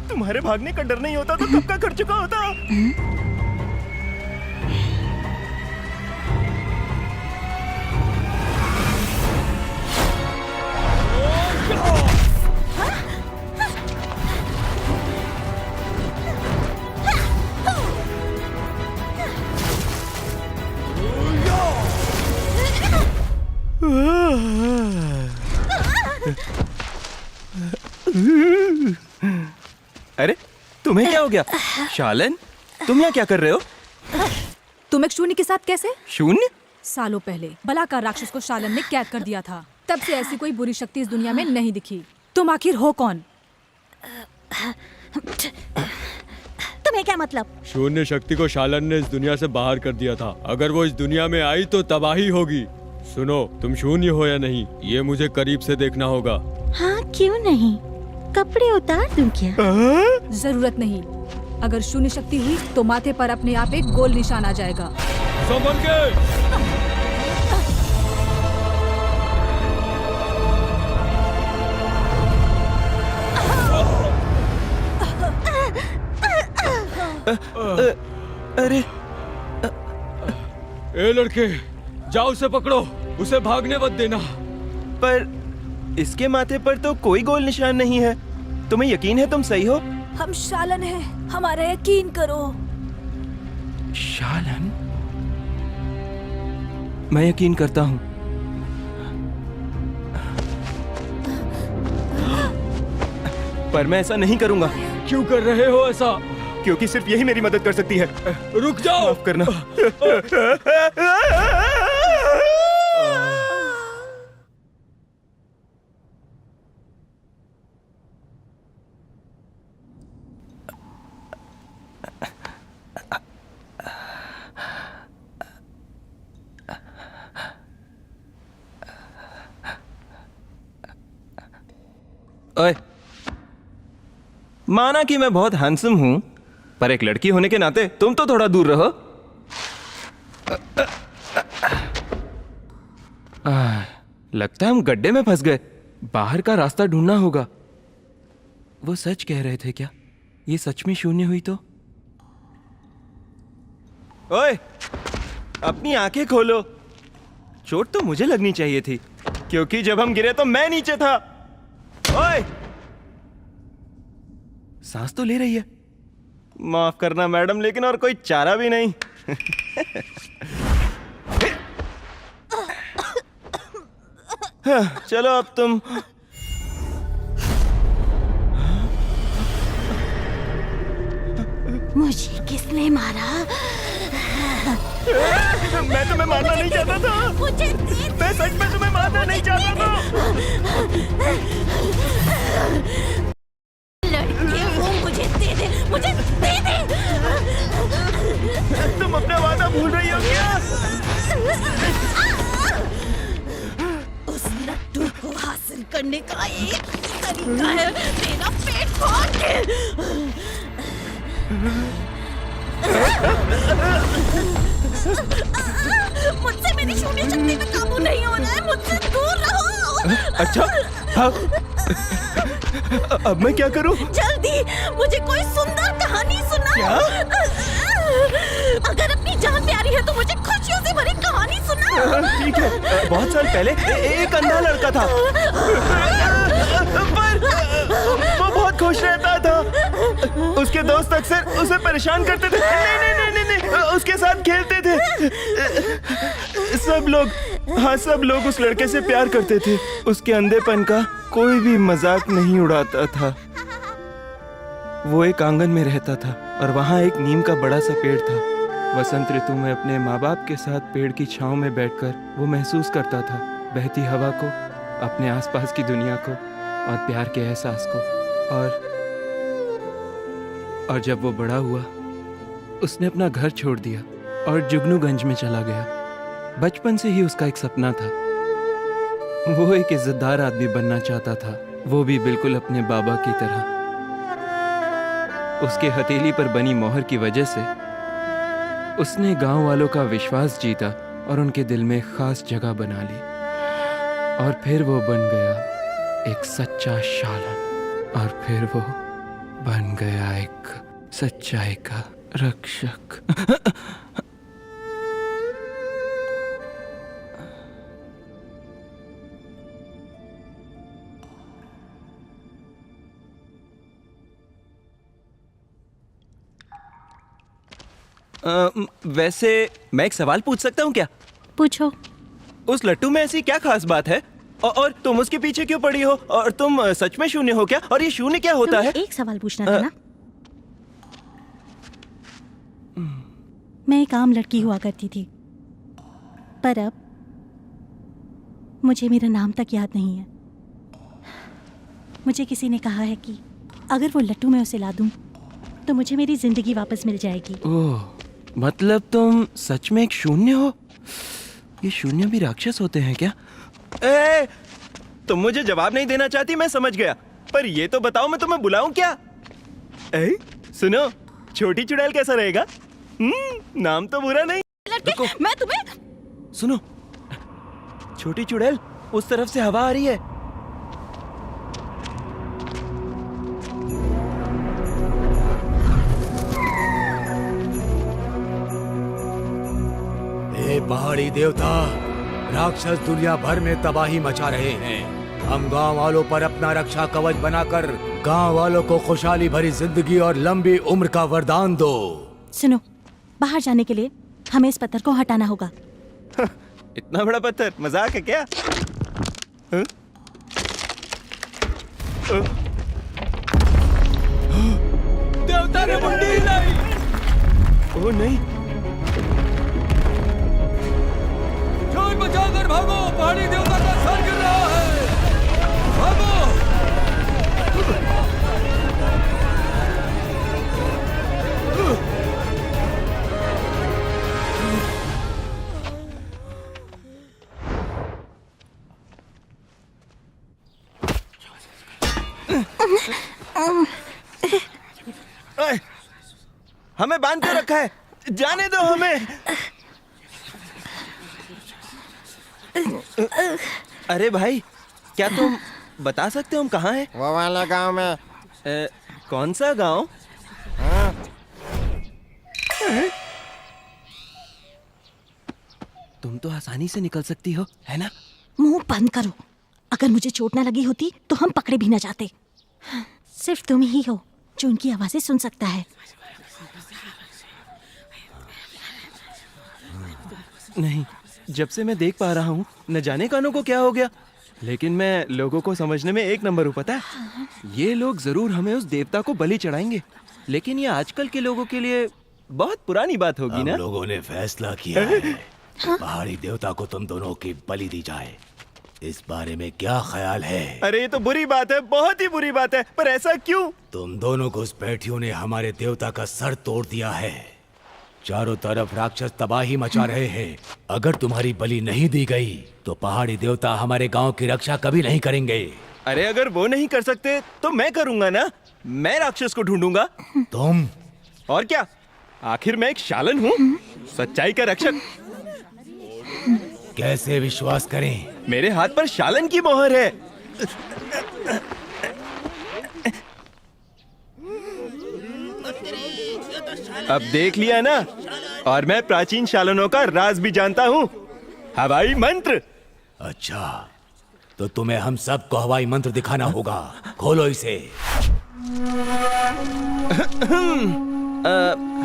तुम्हारे भागने का डर नहीं होता तो कब का कर चुका होता। अरे तुम्हें क्या हो गया? शालन, तुम यहाँ क्या कर रहे हो? तुम एक शून्य के साथ कैसे? शून्य? सालों पहले बलाकार राक्षस को शालन ने कैद कर दिया था। तब से ऐसी कोई बुरी शक्ति इस दुनिया में नहीं दिखी। तुम आखिर हो कौन? तुम्हें क्या मतलब? शून्य शक्ति को शालन ने इस दुनिया से बाहर कर दिया था। अगर वो इस दुनिया में आई तो तबाही होगी। सुनो, तुम शून्य हो या नहीं, ये मुझे करीब से देखना होगा। हाँ, क्यों नहीं? कपड़े उतार दूं क्या? जरूरत नहीं। अगर शून्य शक्ति हुई तो माथे पर अपने आप एक गोल निशान आ जाएगा। संभल के। अरे ए लड़के, जाओ उसे पकड़ो, उसे भागने मत देना। पर इसके माथे पर तो कोई गोल निशान नहीं है। तुम्हें यकीन है तुम सही हो? हम शालन हैं, हमारा यकीन करो। शालन? मैं यकीन करता हूँ। पर मैं ऐसा नहीं करूंगा। क्यों कर रहे हो ऐसा? क्योंकि सिर्फ यही मेरी मदद कर सकती है। रुक जाओ। माफ करना। ओए, माना कि मैं बहुत हैंडसम हूं, पर एक लड़की होने के नाते तुम तो थोड़ा दूर रहो। लगता है हम गड्ढे में फंस गए। बाहर का रास्ता ढूंढना होगा। वो सच कह रहे थे क्या? ये सच में शून्य हुई तो? ओए, अपनी आंखें खोलो। चोट तो मुझे लगनी चाहिए थी, क्योंकि जब हम गिरे तो मैं नीचे था। ओए, सांस तो ले रही है। माफ करना मैडम, लेकिन और कोई चारा भी नहीं। चलो अब तुम। मुझे किसने मारा? मैं तुम्हें मारना नहीं चाहता था। मुझे मैं सच में तुम्हें मारना नहीं चाहता था। लड़के वो मुझे दे दे, मुझे दे दे। तुम अपना वादा भूल रही हो क्या? उस लड्डू को हासिल करने का एक ही तरीका है, तेरा पेट फाड़ के। मुझसे मेरी शून्य शक्ति पे काबू नहीं हो रहा है, मुझसे दूर रहो। अच्छा, हाँ। अब मैं क्या करूं? जल्दी मुझे कोई सुंदर कहानी सुनाओ। क्या? अगर अपनी जान प्यारी है तो मुझे खुशियों से भरी कहानी सुनाओ। ठीक है। बहुत साल पहले एक अंधा लड़का था, पर वो बहुत खुश रहता था। उसके दोस्त अक्सर उसे परेशान करते थे। नहीं, उसके साथ खेलते थे। सब लोग उस लड़के से प्यार करते थे। उसके अंधेपन का कोई भी मजाक नहीं उड़ाता था। वो एक आंगन में रहता था और वहाँ एक नीम का बड़ा सा पेड़ था। वसंत ऋतु में अपने माँ बाप के साथ पेड़ की छांव में बैठकर वो महसूस करता था बहती हवा को, अपने आसपास की दुनिया को और प्यार के एहसास को। और जब वो बड़ा हुआ उसने अपना घर छोड़ दिया और जुगनूगंज में चला गया। बचपन से ही उसका एक सपना था। वो एक इज्जतदार आदमी बनना चाहता था, वो भी बिल्कुल अपने बाबा की तरह। उसके हथेली पर बनी मोहर की वजह से उसने गांव वालों का विश्वास जीता और उनके दिल में खास जगह बना ली। और फिर वो बन गया एक सच्चा शालन, और फिर वो बन गया एक सच्चाई का रक्षक। वैसे मैं एक सवाल पूछ सकता हूँ क्या? पूछो। उस लट्टू में ऐसी क्या खास बात है? और तुम उसके पीछे क्यों पड़ी हो? और तुम सच में शून्य हो क्या? और ये शून्य क्या होता है? एक सवाल पूछना था ना। मैं एक आम लड़की हुआ करती थी, पर अब मुझे मेरा नाम तक याद नहीं है। मुझे किसी ने कहा है कि अगर वो लट्टू मैं उसे ला दूं तो मुझे मेरी जिंदगी वापस मिल जाएगी। ओह, मतलब तुम सच में एक शून्य हो? ये शून्य भी राक्षस होते हैं क्या? तुम मुझे जवाब नहीं देना चाहती, मैं समझ गया। पर ये तो बताओ मैं तुम्हें बुलाऊं क्या? सुनो, छोटी चुड़ैल कैसा रहेगा? नाम तो बुरा नहीं। मैं तुम्हें सुनो, छोटी चुड़ैल, उस तरफ से हवा आ रही है। पहाड़ी देवता, राक्षस दुनिया भर में तबाही मचा रहे हैं। हम गांव वालों पर अपना रक्षा कवच बनाकर गांव वालों को खुशहाली भरी जिंदगी और लंबी उम्र का वरदान दो। सुनो, बाहर जाने के लिए हमें इस पत्थर को हटाना होगा। इतना बड़ा पत्थर मजाक है क्या? देवता ने मुंडी हिलाई। ओह नहीं, बचाकर भागो, पहाड़ी देवता का सर गिर रहा है। भागो। हमें बांध के रखा है, जाने दो हमें। अरे भाई, क्या तुम बता सकते हो हम कहाँ हैं? वो वाले गांव में। कौन सा गांव? तुम तो आसानी से निकल सकती हो, है ना? मुंह बंद करो। अगर मुझे चोट ना लगी होती तो हम पकड़े भी ना जाते। सिर्फ तुम ही हो जो उनकी आवाजें सुन सकता है। नहीं, जब से मैं देख पा रहा हूँ, न जाने कानों को क्या हो गया, लेकिन मैं लोगों को समझने में एक नंबर हूँ। पता है, ये लोग जरूर हमें उस देवता को बलि चढ़ाएंगे, लेकिन ये आजकल के लोगों के लिए बहुत पुरानी बात होगी ना? लोगों ने फैसला किया है, पहाड़ी देवता को तुम दोनों की बलि दी जाए। इस बारे में क्या ख्याल है? अरे ये तो बुरी बात है, बहुत ही बुरी बात है, पर ऐसा क्यों? तुम दोनों घुसपैठियों ने हमारे देवता का सर तोड़ दिया है। चारों तरफ राक्षस तबाही मचा रहे हैं। अगर तुम्हारी बलि नहीं दी गई तो पहाड़ी देवता हमारे गांव की रक्षा कभी नहीं करेंगे। अरे अगर वो नहीं कर सकते तो मैं करूंगा ना। मैं राक्षस को ढूंढूंगा। तुम? और क्या, आखिर मैं एक शालन हूँ, सच्चाई का रक्षक। कैसे विश्वास करें? मेरे हाथ पर शालन की मोहर है। अब देख लिया ना, और मैं प्राचीन शालनों का राज भी जानता हूँ, हवाई मंत्र। अच्छा, तो तुम्हें हम सबको हवाई मंत्र दिखाना होगा। खोलो इसे।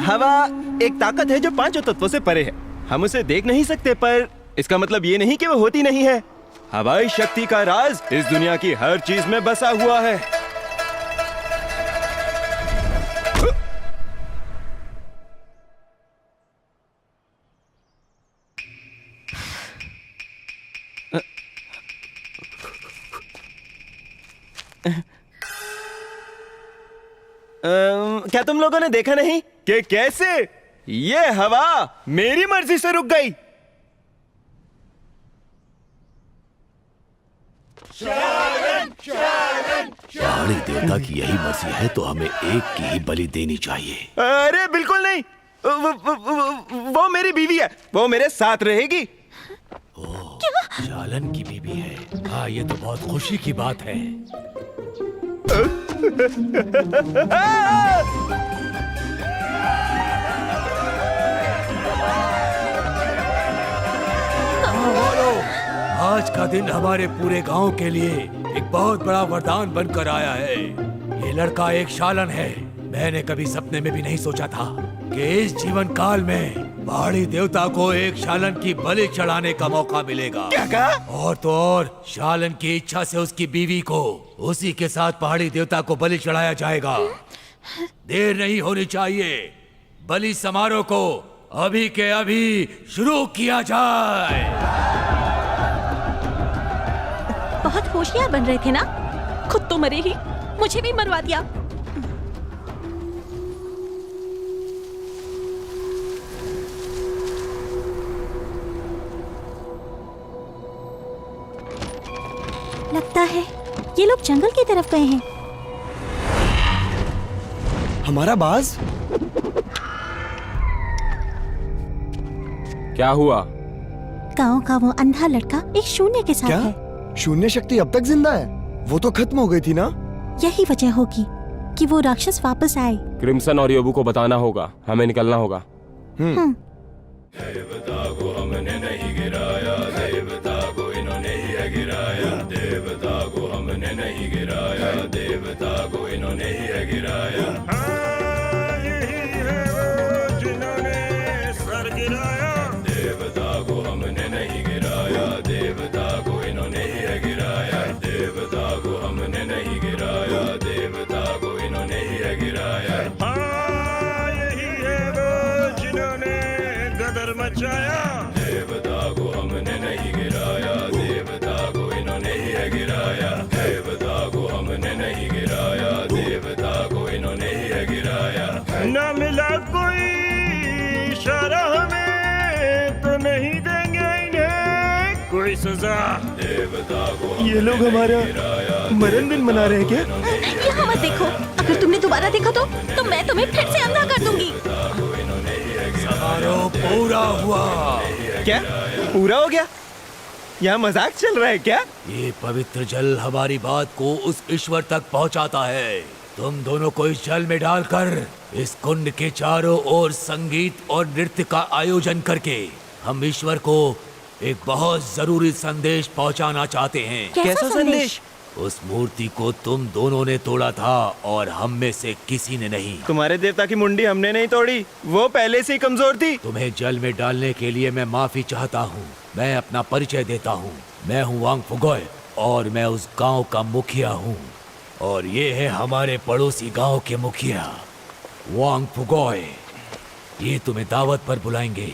हवा एक ताकत है जो पांचों तत्वों से परे है। हम उसे देख नहीं सकते, पर इसका मतलब ये नहीं कि वो होती नहीं है। हवाई शक्ति का राज इस दुनिया की हर चीज में बसा हुआ है। क्या तुम लोगों ने देखा नहीं कि कैसे ये हवा मेरी मर्जी से रुक गई? पहाड़ी देवता की यही मर्जी है तो हमें एक की ही बलि देनी चाहिए। अरे बिल्कुल नहीं, वो मेरी बीवी है, वो मेरे साथ रहेगी। शालन की बीवी है? हाँ, ये तो बहुत खुशी की बात है। आज का दिन हमारे पूरे गांव के लिए एक बहुत बड़ा वरदान बनकर आया है। ये लड़का एक शालन है। मैंने कभी सपने में भी नहीं सोचा था कि इस जीवन काल में पहाड़ी देवता को एक शालन की बलि चढ़ाने का मौका मिलेगा। क्या कहा? और तो और शालन की इच्छा से उसकी बीवी को उसी के साथ पहाड़ी देवता को बलि चढ़ाया जाएगा। देर नहीं होनी चाहिए, बलि समारोह को अभी के अभी शुरू किया जाए। बहुत होशियार बन रहे थे ना? खुद तो मरे ही, मुझे भी मरवा दिया। लगता है ये लोग जंगल की तरफ गए हैं। हमारा बाज? क्या हुआ? गांव का वो अंधा लड़का एक शून्य के साथ है। शून्य शक्ति अब तक जिंदा है? वो तो खत्म हो गई थी ना? यही वजह होगी कि वो राक्षस वापस आए। क्रिम्सन और योबू को बताना होगा, हमें निकलना होगा। देवता को हमने नहीं गिराया, देवता को इन्होंने ही गिराया। देवता को हमने नहीं गिराया, देवता को इन्होंने ही गिराया। जिन्होंने सर गिराया, देवता को हमने नहीं गिराया, देवता को इन्होंने ही गिराया। देवता को हमने नहीं गिराया, देवता को इन्होंने ही गिराया। यही है वो जिन्होंने गदर मचाया। देवता को हमने नहीं गिराया, देवता को इन्होंने ही गिराया। देवता को हमने नहीं गिराया, देवता को इन्होंने ही गिराया। न मिला कोई इशारा हमें तो नहीं देंगे इन्हें कोई सजा। देवता को ये लोग हमारा मरण दिन मना रहे हैं क्या? यहाँ मत देखो, अगर तुमने दोबारा देखा तो मैं तुम्हें फिर से अंधा कर दूंगी। समारोह पूरा हुआ। क्या पूरा हो गया? यहाँ मजाक चल रहा है क्या? ये पवित्र जल हमारी बात को उस ईश्वर तक पहुंचाता है। तुम दोनों को इस जल में डालकर इस कुंड के चारों ओर संगीत और नृत्य का आयोजन करके हम ईश्वर को एक बहुत जरूरी संदेश पहुंचाना चाहते हैं। कैसा संदेश? उस मूर्ति को तुम दोनों ने तोड़ा था और हम में से किसी ने नहीं। तुम्हारे देवता की मुंडी हमने नहीं तोड़ी, वो पहले से ही कमजोर थी। तुम्हें जल में डालने के लिए मैं माफी चाहता हूँ। मैं अपना परिचय देता हूँ। मैं हूँ वांग फुगोय और मैं उस गांव का मुखिया हूँ। और ये है हमारे पड़ोसी गांव के मुखिया वांग फुगोय। ये तुम्हें दावत पर बुलाएंगे।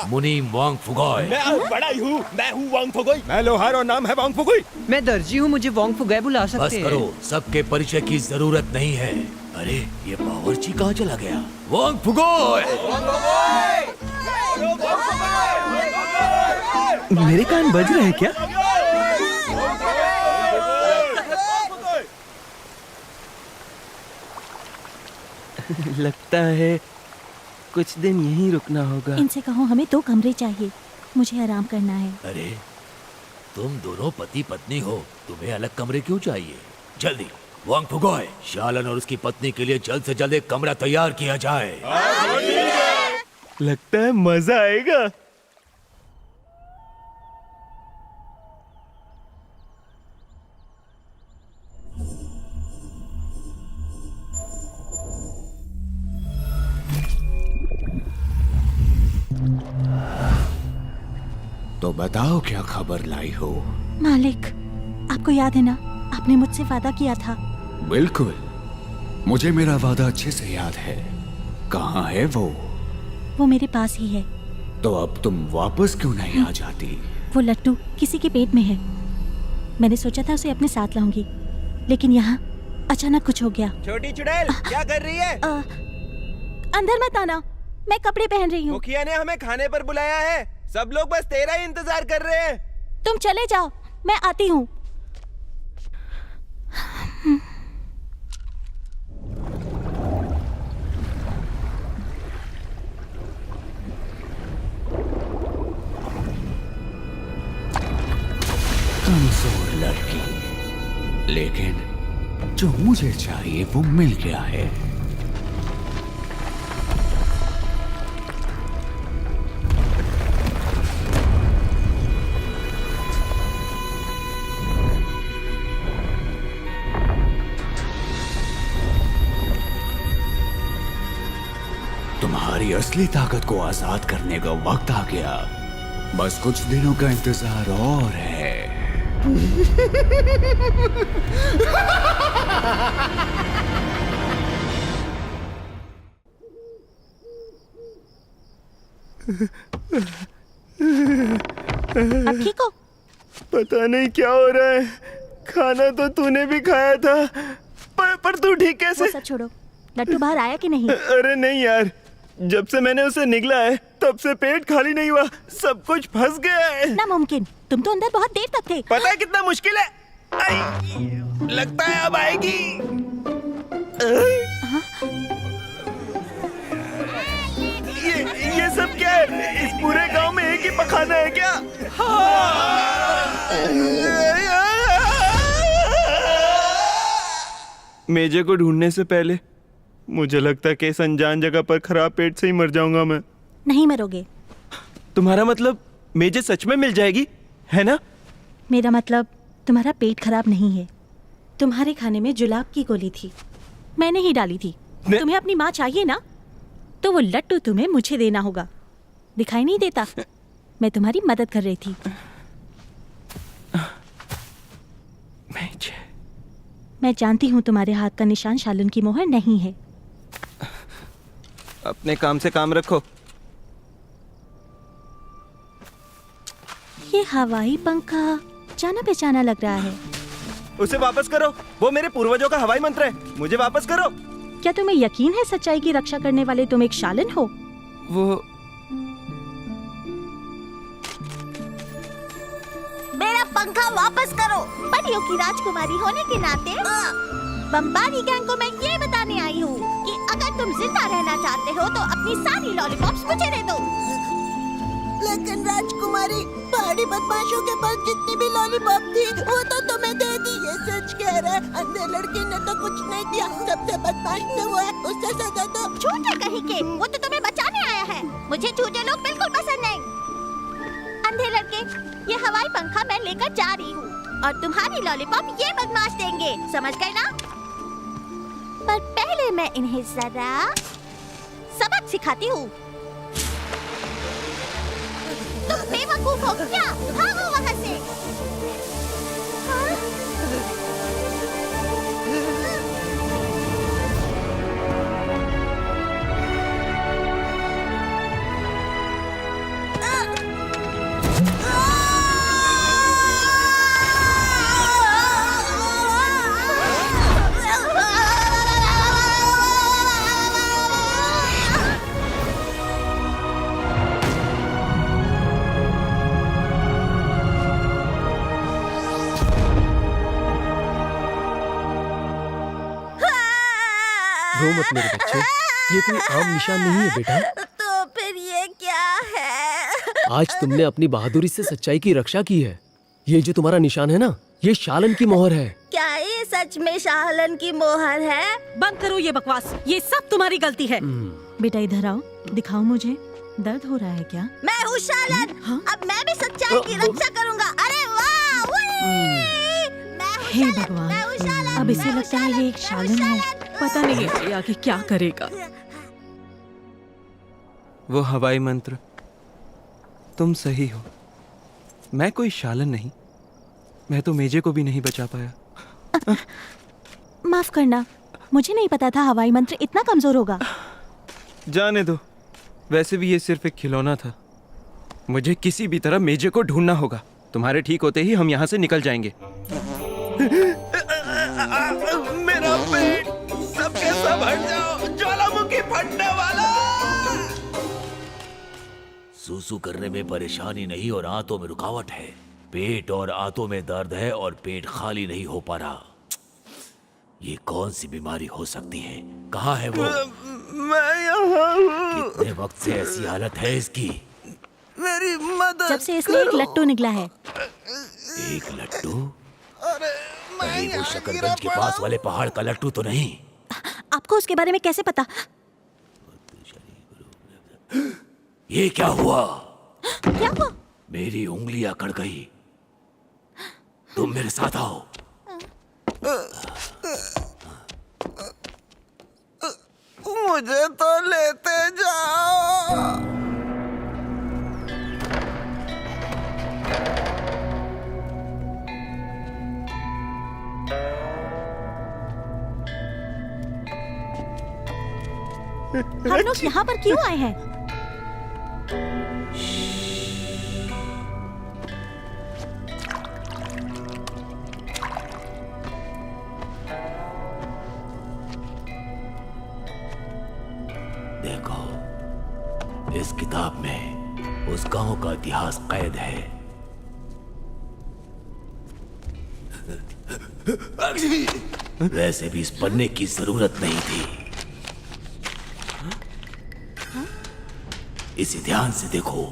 मुनीम वांग फुगोय। मैं बड़ा ही हूँ, मैं हूँ वांग फुगोय। मैं लोहार और नाम है वांग फुगोय। मैं दर्जी हूँ, मुझे वांग फुगोय बुला सकते बस हैं। करो, सबके परिचय की जरूरत नहीं है। अरे ये बावर्ची कहाँ चला गया? वांग फुगोय। मेरे कान बज रहे हैं क्या? लगता है कुछ दिन यहीं रुकना होगा। इनसे कहो हमें 2 कमरे चाहिए, मुझे आराम करना है। अरे तुम दोनों पति पत्नी हो, तुम्हें अलग कमरे क्यों चाहिए? जल्दी वांग फुगोय, शालन और उसकी पत्नी के लिए जल्द से जल्द एक कमरा तैयार किया जाए। लगता है मजा आएगा। बताओ क्या खबर लाई हो। मालिक, आपको याद है ना, आपने मुझसे वादा किया था। बिल्कुल, मुझे मेरा वादा अच्छे से याद है। कहाँ है वो? वो मेरे पास ही है। तो अब तुम वापस क्यों नहीं आ जाती? वो लट्टू किसी के पेट में है। मैंने सोचा था उसे अपने साथ लाऊंगी, लेकिन यहाँ अचानक कुछ हो गया। छोटी चुड़ैल, क्या कर रही है? अंदर मत आना, मैं कपड़े पहन रही हूँ। मुखिया ने हमें खाने पर बुलाया है। सब लोग बस तेरा ही इंतजार कर रहे हैं। तुम चले जाओ, मैं आती हूँ। कमजोर लड़की, लेकिन जो मुझे चाहिए वो मिल गया है। तुम्हारी असली ताकत को आजाद करने का वक्त आ गया। बस कुछ दिनों का इंतजार और है। अब ठीक हो? पता नहीं क्या हो रहा है। खाना तो तूने भी खाया था, पर तू ठीक कैसे? वो सब छोड़ो, लट्टू बाहर आया कि नहीं? अरे नहीं यार, जब से मैंने उसे निगला है तब से पेट खाली नहीं हुआ, सब कुछ फंस गया है। नामुमकिन, तुम तो अंदर बहुत देर तक थे। पता है कितना मुश्किल है? लगता है अब आएगी। ये सब क्या है? इस पूरे गांव में एक ही पखाना है क्या? मेजे को ढूंढने से पहले मुझे लगता है कि इस अनजान जगह पर खराब पेट से ही मर जाऊंगा मैं। नहीं मरोगे। तुम्हारा मतलब मेजे सच में मिल जाएगी, है ना? मेरा मतलब तुम्हारा पेट खराब नहीं है। तुम्हारे खाने में जुलाब की गोली थी, मैंने ही डाली थी। तुम्हें अपनी माँ चाहिए ना, तो वो लट्टू तुम्हें मुझे देना होगा। दिखाई नहीं देता? मैं तुम्हारी मदद कर रही थी। मैं जानती हूँ तुम्हारे हाथ का निशान शालन की मोहर नहीं है। अपने काम से काम रखो। ये हवाई पंखा जाना पहचाना लग रहा है। उसे वापस करो, वो मेरे पूर्वजों का हवाई मंत्र है। मुझे वापस करो। क्या तुम्हें यकीन है सच्चाई की रक्षा करने वाले तुम एक शालन हो? वो मेरा पंखा वापस करो। परियों की राजकुमारी होने के नाते बम्बारी गैंग को मैं ये बताने आई हूँ कि अगर तुम जिंदा रहना चाहते हो तो अपनी सारी लॉलीपॉप्स मुझे दे दो। लेकिन राजकुमारी, पहाड़ी बदमाशों के पास जितनी भी लॉलीपॉप थी वो तो तुम्हें दे दी। ये सच कह रहा है, अंधे लड़के ने तो कुछ नहीं दिया। सबसे बदमाश तो वो है, उससे सजा दो। झूठे कहीं के, वो तो तुम्हें बचाने आया है। मुझे झूठे लोग बिल्कुल पसंद नहीं। अंधे लड़के, ये हवाई पंखा मैं लेकर जा रही हूँ और तुम्हारी लॉलीपॉप ये बदमाश देंगे, समझ गए ना? पर पहले मैं इन्हें जरा सबक सिखाती हूँ। तुम बेवकूफ हो क्या? भागो वहाँ से। रो मत मेरे बच्चे, ये कोई आम निशान नहीं है बेटा। तो फिर ये क्या है? आज तुमने अपनी बहादुरी से सच्चाई की रक्षा की है। ये जो तुम्हारा निशान है ना, ये शालन की मोहर है। क्या ये सच में शालन की मोहर है? बंद करो ये बकवास, ये सब तुम्हारी गलती है। बेटा इधर आओ, दिखाओ मुझे। दर्द हो रहा है क्या? मैं हूँ शालन। अब मैं भी सच्चाई की रक्षा करूँगा। अरे वाह! हे भगवान, अब इसे लगता है ये एक शालन है। पता नहीं है आगे क्या करेगा। वो हवाई मंत्र, तुम सही हो। मैं कोई शालन नहीं, मैं तो मेजे को भी नहीं बचा पाया। माफ करना, मुझे नहीं पता था हवाई मंत्र इतना कमजोर होगा। जाने दो, वैसे भी ये सिर्फ एक खिलौना था। मुझे किसी भी तरह मेजे को ढूंढना होगा। तुम्हारे ठीक होते ही हम यहाँ से निकल जाएंगे। मेरा पेट, सबके सब हट जाओ, ज्वालामुखी फटने वाला। सूसू करने में परेशानी नहीं और आंतों में रुकावट है। पेट और आंतों में दर्द है और पेट खाली नहीं हो पा रहा। ये कौन सी बीमारी हो सकती है? कहाँ है वो? मैं यहाँ हूँ। कितने वक्त से ऐसी हालत है इसकी? मेरी मदद। जब से इसने एक लट्टू निकला है। एक लट्टू? अरे कहीं वो शकरगंज के पास वाले पहाड़ का लट्टू तो नहीं? आपको उसके बारे में कैसे पता? ये क्या हुआ? क्या हुआ? मेरी उंगली अकड़ गई। तुम मेरे साथ आओ। मुझे तो लेते जाओ। हम लोग यहाँ पर क्यों आए हैं? देखो, इस किताब में उस गांव का इतिहास कैद है। वैसे भी इस पन्ने की जरूरत नहीं थी। इसे ध्यान से देखो।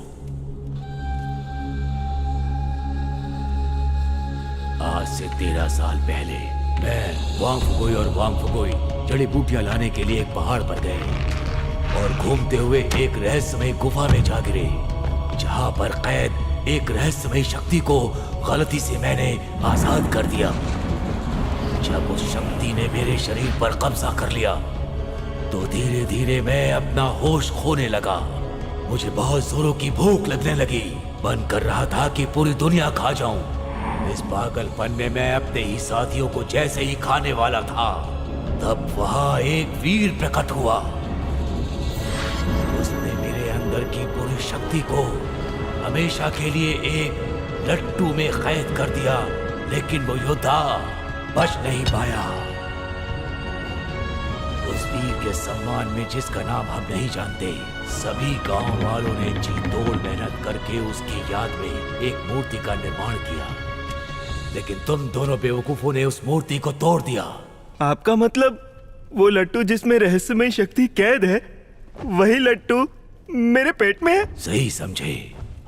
आज से 13 साल पहले मैं वांगफुगोई और वांगफुगोई जड़ी बूटियां लाने के लिए एक पहाड़ पर गए और घूमते हुए एक रहस्यमय गुफा में जा गिरे, जहां पर कैद एक रहस्यमय शक्ति को गलती से मैंने आजाद कर दिया। जब उस शक्ति ने मेरे शरीर पर कब्जा कर लिया तो धीरे धीरे मैं अपना होश खोने लगा। मुझे बहुत जोरों की भूख लगने लगी। मन कर रहा था कि पूरी दुनिया खा जाऊं। इस पागलपन में मैं अपने ही साथियों को जैसे ही खाने वाला था, तब वहां एक वीर प्रकट हुआ। उसने मेरे अंदर की पूरी शक्ति को हमेशा के लिए एक लट्टू में कैद कर दिया, लेकिन वो योद्धा बच नहीं पाया। उस वीर के सम्मान में, जिसका नाम हम नहीं जानते, सभी गांव वालों ने जी तोड़ मेहनत करके उसकी याद में एक मूर्ति का निर्माण किया, लेकिन तुम दोनों बेवकूफों ने उस मूर्ति को तोड़ दिया। आपका मतलब वो लट्टू जिसमें रहस्यमय शक्ति कैद है, वही लट्टू मेरे पेट में है? सही समझे।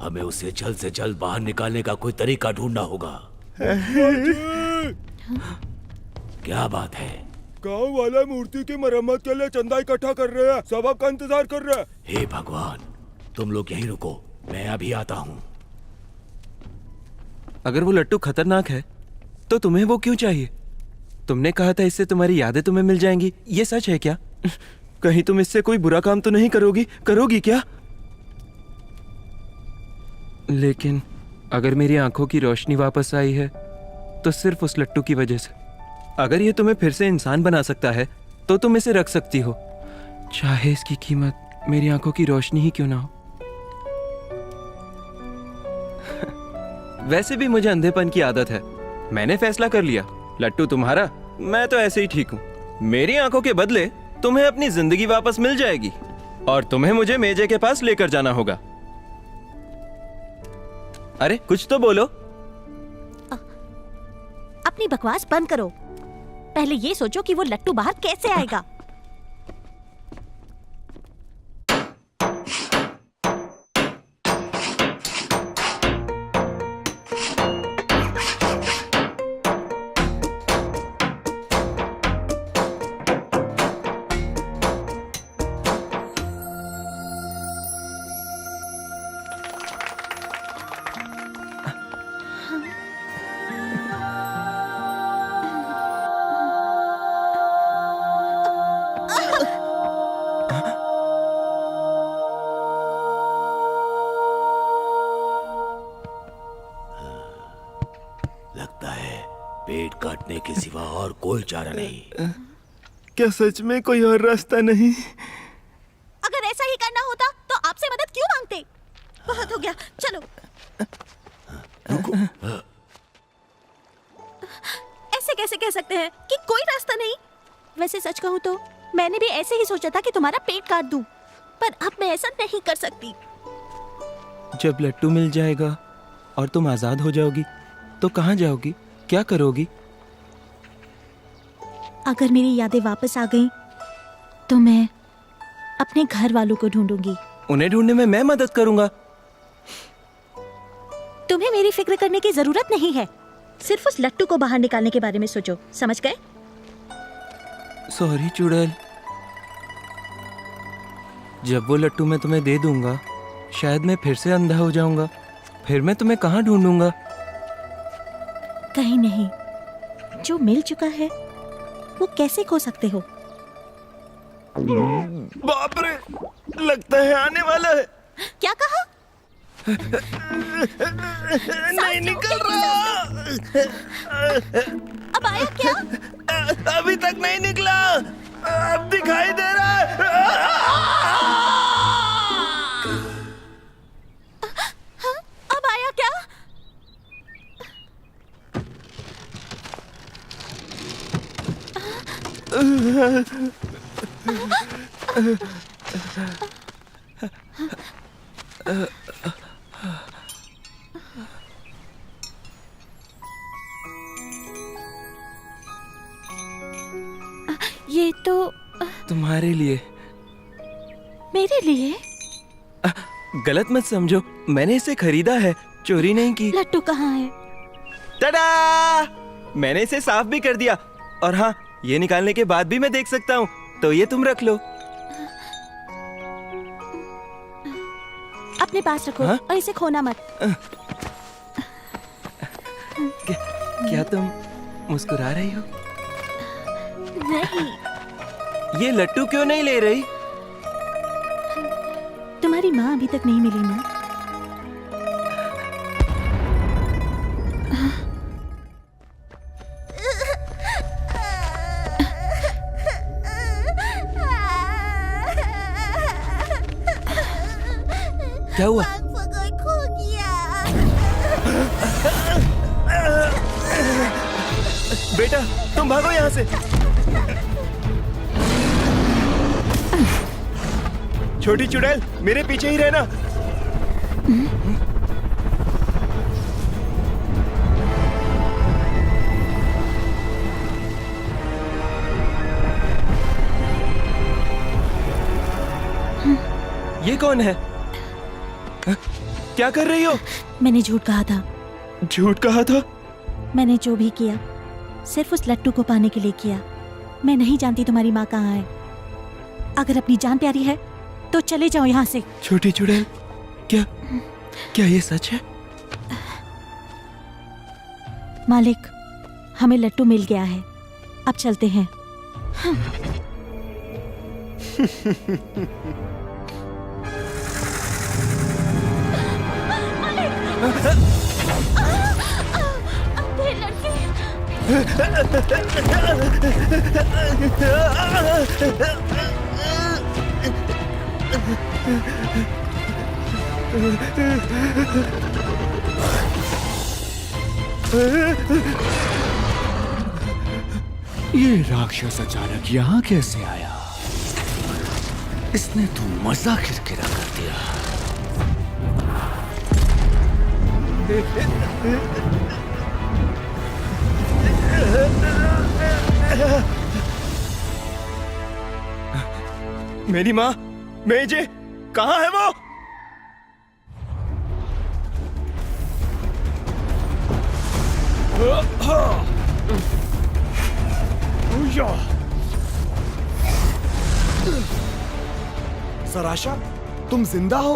हमें उसे जल्द से जल्द बाहर निकालने का कोई तरीका ढूंढना होगा। क्या बात है? गांव वाला मूर्ति की मरम्मत के लिए चंदा इकट्ठा कर रहे हैं। सब आपका इंतजार कर रहे हैं। हे भगवान, तुम लोग यहीं रुको, मैं अभी आता हूँ। अगर वो लट्टू खतरनाक है तो तुम्हें वो क्यों चाहिए? तुमने कहा था इससे तुम्हारी यादें तुम्हें मिल जाएंगी। ये सच है क्या? कहीं तुम इससे कोई बुरा काम तो नहीं करोगी क्या? लेकिन अगर मेरी आंखों की रोशनी वापस आई है तो सिर्फ उस लट्टू की वजह से। अगर ये तुम्हें फिर से इंसान बना सकता है तो तुम इसे रख सकती हो, चाहे इसकी कीमत मेरी आंखों की रोशनी ही क्यों ना हो। वैसे भी मुझे अंधेपन की आदत है। मैंने फैसला कर लिया, लट्टू तुम्हारा, मैं तो ऐसे ही ठीक हूँ। मेरी आंखों के बदले तुम्हें अपनी जिंदगी वापस मिल जाएगी और तुम्हें मुझे मेजे के पास लेकर जाना होगा। अरे कुछ तो बोलो। अपनी बकवास बंद करो। पहले ये सोचो कि वो लट्टू बाहर कैसे आएगा। बचने के सिवा और कोई चारा नहीं। क्या सच में कोई और रास्ता नहीं? अगर ऐसा ही करना होता तो आपसे मदद क्यों मांगते? बहुत हो गया, चलो। ऐसे कैसे कह सकते हैं कि कोई रास्ता नहीं? वैसे सच कहूँ तो मैंने भी ऐसे ही सोचा था कि तुम्हारा पेट काट दूं, पर अब मैं ऐसा नहीं कर सकती। जब लट्टू मिल जाएगा और तुम आजाद हो जाओगी तो कहाँ जाओगी, क्या करोगी? अगर मेरी यादें वापस आ गईं, तो मैं अपने घर वालों को ढूंढूंगी। उन्हें ढूंढने में मैं मदद करूंगा। तुम्हें मेरी फिक्र करने की जरूरत नहीं है। सिर्फ उस लट्टू को बाहर निकालने के बारे में सोचो, समझ गए? सॉरी चुड़ैल। जब वो लट्टू मैं तुम्हें दे दूंगा, शायद मैं फिर से अंधा हो जाऊंगा। फिर मैं तुम्हें कहाँ ढूंढूंगा? कहीं नहीं। जो मिल चुका है वो कैसे खो सकते हो? बाप रे, लगता है आने वाला है। क्या कहा? नहीं निकल रहा। अब आया क्या? अभी तक नहीं निकला, अब दिखाई दे रहा है। अब आया क्या? ये तो तुम्हारे लिए। मेरे लिए? गलत मत समझो, मैंने इसे खरीदा है, चोरी नहीं की। लट्टू कहाँ है? टडा! मैंने इसे साफ भी कर दिया। और हाँ, ये निकालने के बाद भी मैं देख सकता हूँ, तो ये तुम रख लो। अपने पास रखो। और इसे खोना मत। क्या तुम मुस्कुरा रही हो? नहीं। ये लट्टू क्यों नहीं ले रही? तुम्हारी माँ अभी तक नहीं मिली ना? क्या हुआ? खो गया। बेटा, तुम भागो यहाँ से। छोटी चुड़ैल, मेरे पीछे ही रहना। ये कौन है? क्या कर रही हो? मैंने झूठ कहा था। झूठ कहा था? मैंने जो भी किया सिर्फ उस लट्टू को पाने के लिए किया। मैं नहीं जानती तुम्हारी माँ कहाँ है। अगर अपनी जान प्यारी है तो चले जाओ यहाँ से। छोटी चुड़ैल, क्या ये सच है? मालिक, हमें लट्टू मिल गया है, अब चलते हैं। ये राक्षस अचानक यहाँ कैसे आया? इसने तो मजा किरकिरा कर दिया। मेरी माँ, मेजे, कहाँ है वो? सराशा, तुम जिंदा हो?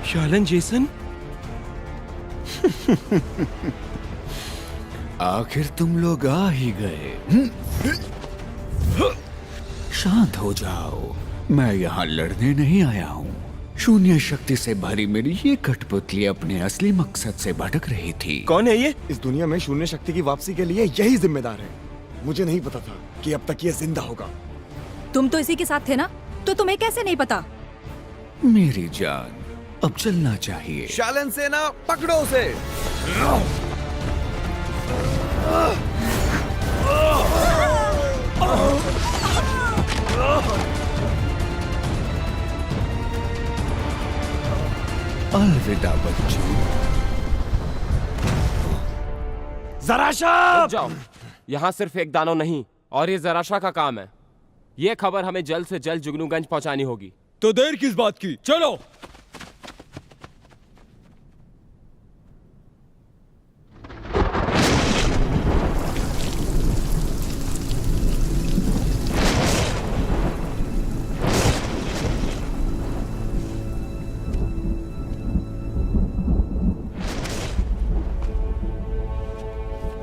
शालन जेसन? आखिर तुम लोग आ ही गए। शांत हो जाओ, मैं यहाँ लड़ने नहीं आया हूँ, शून्य शक्ति से भरी मेरी ये कठपुतली अपने असली मकसद से भटक रही थी। कौन है ये? इस दुनिया में शून्य शक्ति की वापसी के लिए यही जिम्मेदार है। मुझे नहीं पता था कि अब तक ये जिंदा होगा। तुम तो इसी के साथ थे ना, तो तुम्हें कैसे नहीं पता? मेरी जान, अब चलना चाहिए। शालन सेना, पकड़ो उसे। अलविदा बच्चों। जराशा! जाओ, यहाँ सिर्फ एक दानव नहीं और ये जराशा का काम है। ये खबर हमें जल्द से जल्द जुगनूगंज पहुंचानी होगी। तो देर किस बात की, चलो।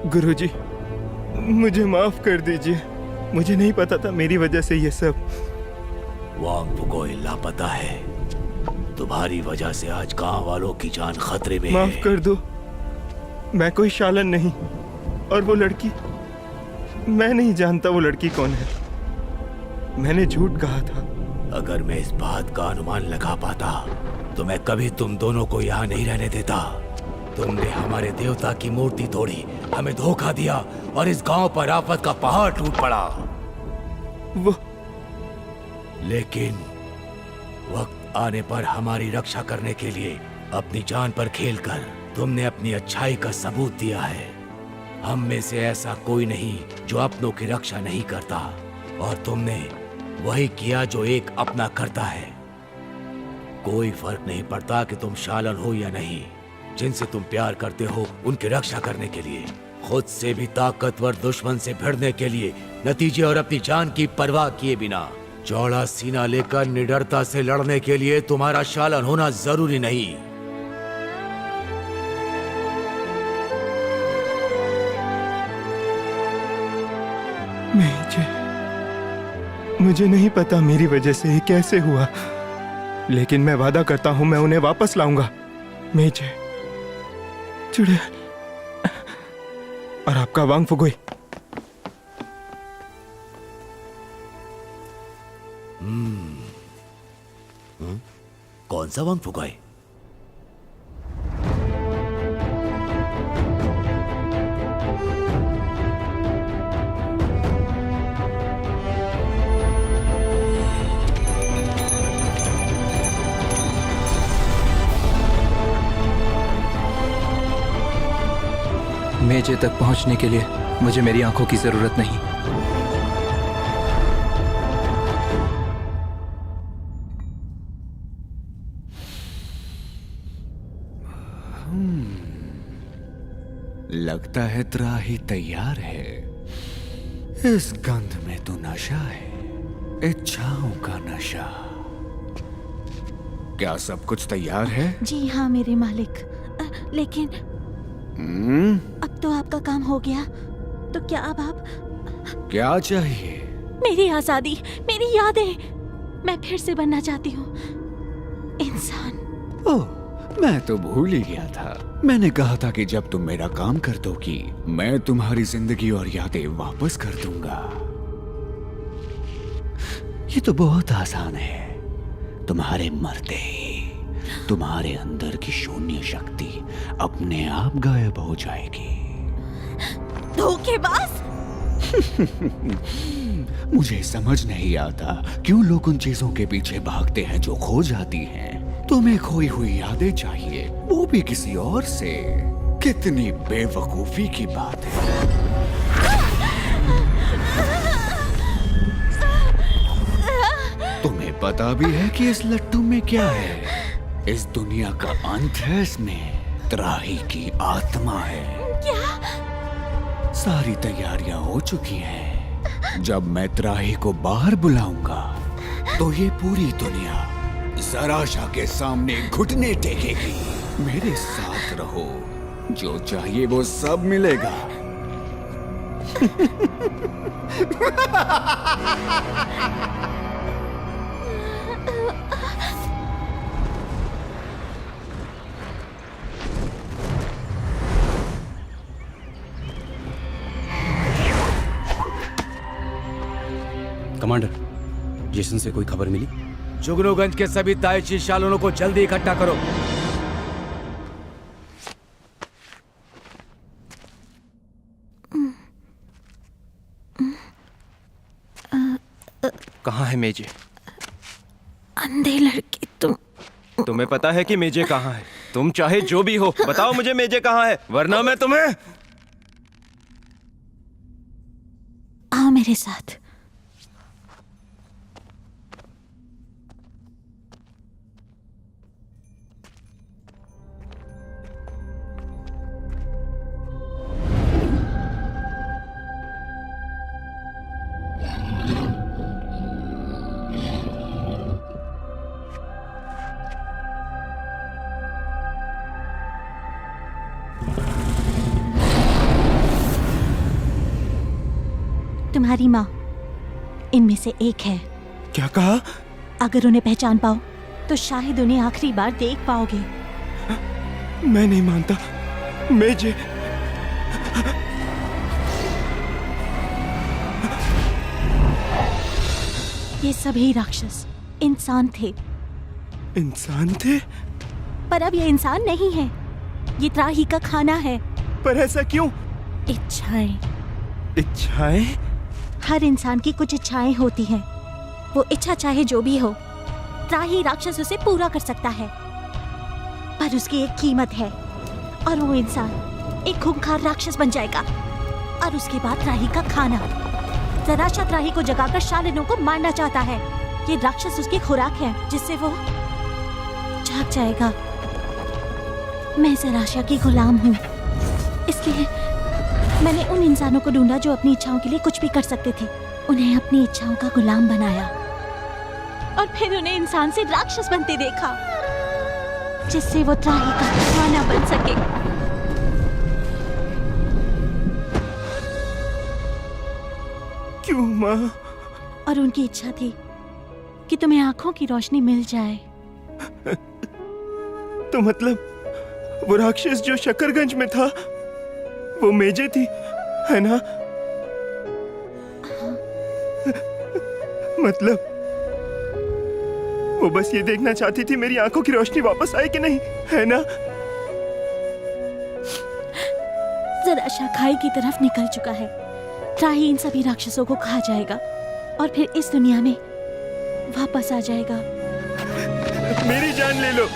गुरुजी, मुझे माफ कर दीजिए। मुझे नहीं पता था मेरी वजह से ये सब। वांग फुगोई लापता है। तुम्हारी वजह से आज गांव वालों की जान खतरे में माफ है। कर दो, मैं कोई शालन नहीं। और वो लड़की, मैं नहीं जानता वो लड़की कौन है। मैंने झूठ कहा था। अगर मैं इस बात का अनुमान लगा पाता तो मैं कभी तुम दोनों को यहाँ नहीं रहने देता। तुमने हमारे देवता की मूर्ति तोड़ी, हमें धोखा दिया और इस गांव पर आफत का पहाड़ टूट पड़ा। वो लेकिन वक्त आने पर हमारी रक्षा करने के लिए अपनी जान पर खेलकर तुमने अपनी अच्छाई का सबूत दिया है। हम में से ऐसा कोई नहीं जो अपनों की रक्षा नहीं करता, और तुमने वही किया जो एक अपना करता है। कोई फर्क नहीं पड़ता कि तुम शालन हो या नहीं। जिनसे तुम प्यार करते हो उनकी रक्षा करने के लिए, खुद से भी ताकतवर दुश्मन से भिड़ने के लिए, नतीजे और अपनी जान की परवाह किए बिना चौड़ा सीना लेकर निडरता से लड़ने के लिए तुम्हारा शालन होना जरूरी नहीं। मुझे नहीं पता मेरी वजह से ये कैसे हुआ, लेकिन मैं वादा करता हूं मैं उन्हें वापस लाऊंगा। मेजे, चुड़ैल और आपका वांग फुगोई। कौन सा वांग फुगोई? मेजे तक पहुंचने के लिए मुझे मेरी आंखों की जरूरत नहीं। लगता है त्राही तैयार है। इस गंध में तो नशा है, इच्छाओं का नशा। क्या सब कुछ तैयार है? जी हाँ मेरे मालिक, लेकिन अब तो आपका काम हो गया, तो क्या अब आप? क्या चाहिए? मेरी आजादी, मेरी यादें। मैं फिर से बनना चाहती हूँ इंसान। ओह, मैं तो भूल ही गया था। मैंने कहा था कि जब तुम मेरा काम कर दोगी, मैं तुम्हारी जिंदगी और यादें वापस कर दूंगा। ये तो बहुत आसान है। तुम्हारे मरते ही तुम्हारे अंदर की शून्य शक्ति अपने आप गायब हो जाएगी। धोखेबाज! मुझे समझ नहीं आता क्यों लोग उन चीजों के पीछे भागते हैं जो खो जाती हैं। तुम्हें खोई हुई यादें चाहिए, वो भी किसी और से। कितनी बेवकूफी की बात है। तुम्हें पता भी है कि इस लट्टू में क्या है? इस दुनिया का अंत है, इसमें त्राही की आत्मा है। क्या? सारी तैयारियां हो चुकी हैं। जब मैं त्राही को बाहर बुलाऊंगा तो ये पूरी दुनिया जराशा के सामने घुटने टेकेगी। मेरे साथ रहो, जो चाहिए वो सब मिलेगा। कमांडर, जेसन से कोई खबर मिली? जुगनूगंज के सभी ताइची शालनों को जल्दी इकट्ठा करो। कहाँ है मेजे? अंधे लड़के, तुम्हें पता है कि मेजे कहाँ है? तुम चाहे जो भी हो, बताओ मुझे मेजे कहाँ है, वरना मैं तुम्हें... आओ मेरे साथ। तुम्हारी माँ इनमें से एक है। क्या कहा? अगर उन्हें पहचान पाओ तो शायद उन्हें आखिरी बार देख पाओगे। मैं नहीं मानता। मेजे, ये सभी राक्षस इंसान थे। इंसान थे? पर अब ये इंसान नहीं है, ये त्राही का खाना है। पर ऐसा क्यों? इच्छाएं। इच्छाएं? हर इंसान की कुछ इच्छाएं होती हैं। वो इच्छा चाहे जो भी हो, त्राही राक्षस उसे पूरा कर सकता है। पर उसकी एक कीमत है, और वो इंसान एक खूंखार राक्षस बन जाएगा, और उसके बाद त्राही का खाना। ज़राशा त्राही को जगाकर शालिनों को मारना चाहता है। ये राक्षस उसकी खुराक है, जिससे वो जाग जाएगा। मैं ज़राशा की गुलाम हूँ, इसलिए मैंने उन इंसानों को ढूंढा जो अपनी इच्छाओं के लिए कुछ भी कर सकते थे। उन्हें अपनी इच्छाओं का गुलाम बनाया, और फिर उन्हें इंसान से राक्षस बनते देखा, जिससे वो त्राही का खाना बन सके। क्यों माँ? और उनकी इच्छा थी कि तुम्हें आंखों की रोशनी मिल जाए। तो मतलब वो राक्षस जो शकरगंज में था, वो मेजे थी, है ना? मतलब वो बस ये देखना चाहती थी मेरी आंखों की रोशनी वापस आए कि नहीं, है ना? ज़राशा खाई की तरफ निकल चुका है। त्राही इन सभी राक्षसों को खा जाएगा, और फिर इस दुनिया में वापस आ जाएगा। मेरी जान ले लो,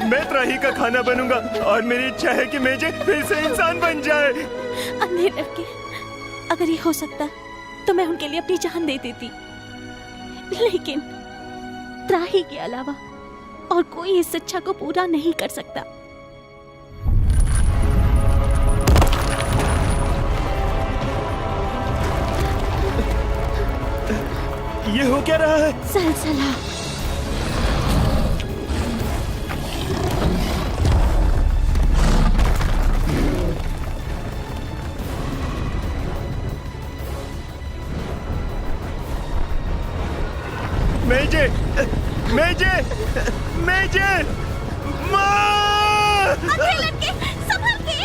मैं त्राही का खाना बनूंगा, और मेरी इच्छा है कि मेजे फिर से इंसान बन जाए। अंधे लड़के, अगर ये हो सकता तो मैं उनके लिए अपनी जान दे देती, लेकिन त्राही के अलावा और कोई इस इच्छा को पूरा नहीं कर सकता। ये हो क्या रहा है? सलसला। मेजे, मेजे, मेजे, माँ! अंधे लड़के, संभल के!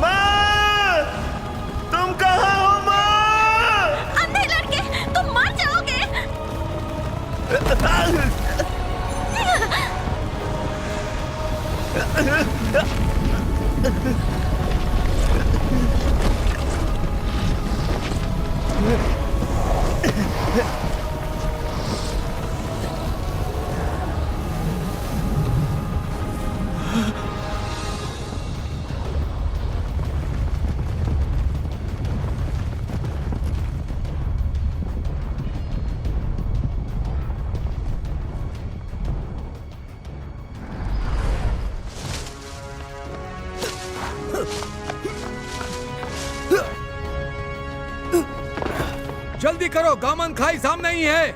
माँ! तुम कहाँ हो माँ? अंधे लड़के, तुम मर जाओगे! जल्दी करो, गामन खाई सामने ही है।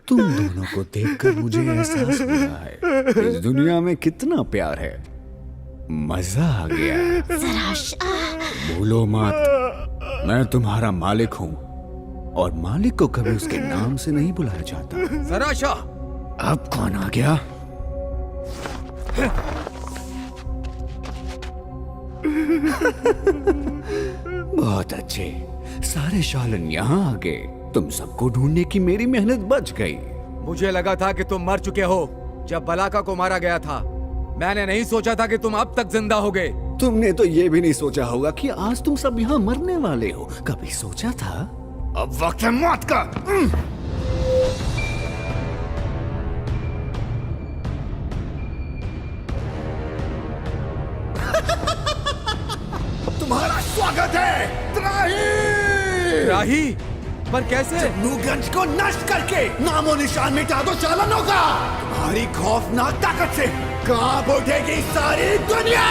तुम दोनों को देखकर मुझे एहसास हो रहा है इस दुनिया में कितना प्यार है। मजा आ गया। भूलो मत, मैं तुम्हारा मालिक हूँ और मालिक को कभी उसके नाम से नहीं बुलाया जाता। ज़राशा! अब कौन आ गया? बहुत अच्छे, सारे शालन यहाँ आ गए। तुम सबको ढूंढने की मेरी मेहनत बच गई। मुझे लगा था कि तुम मर चुके हो जब बलाका को मारा गया था। मैंने नहीं सोचा था कि तुम अब तक जिंदा होगे। तुमने तो ये भी नहीं सोचा होगा कि आज तुम सब यहाँ मरने वाले हो। कभी सोचा था? अब वक्त है मौत का। तुम्हारा स्वागत है त्राही। त्राही? पर कैसे? जगनूगंज को नष्ट करके नामो निशान मिटा दो शालनों का। तुम्हारी खौफनाक ताकत से कांप उठेगी सारी दुनिया।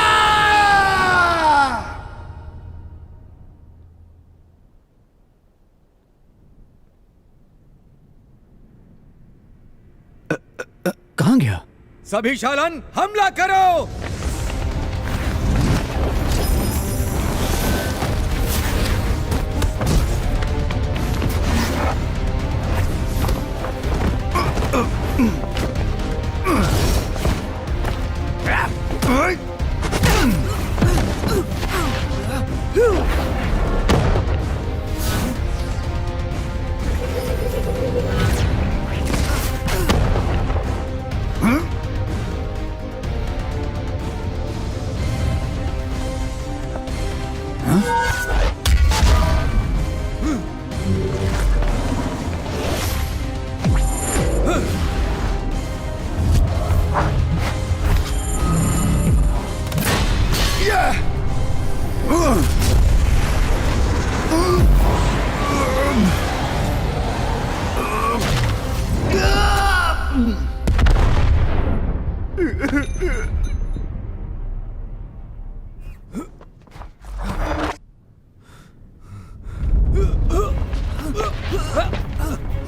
कहाँ गया? सभी शालन हमला करो।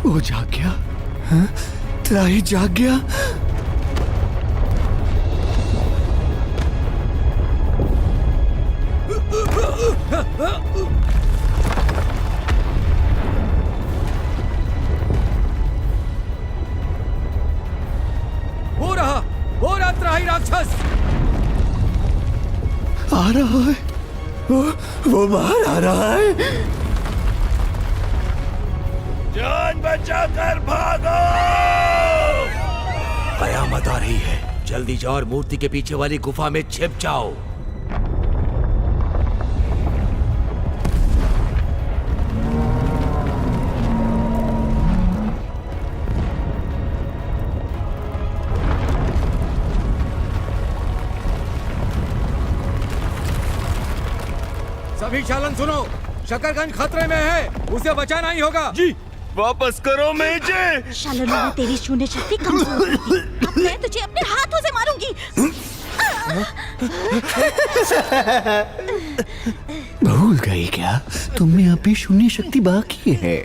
वो जाग गया? हाँ? त्राही जाग गया? वो रहा त्राही राक्षस। आ रहा है। वो बाहर आ रहा है। जान बचाकर भागो। कयामत आ रही है। जल्दी जाओ और मूर्ति के पीछे वाली गुफा में छिप जाओ। सभी चालन सुनो, शकरगंज खतरे में है, उसे बचाना ही होगा। जी, वापस करो मेजे। शालनों में तेरी शून्य शक्ति कमजोर होगी। अब मैं तुझे अपने हाथों से मारूंगी। भूल गई क्या? तुम में अभी शून्य शक्ति बाकी है।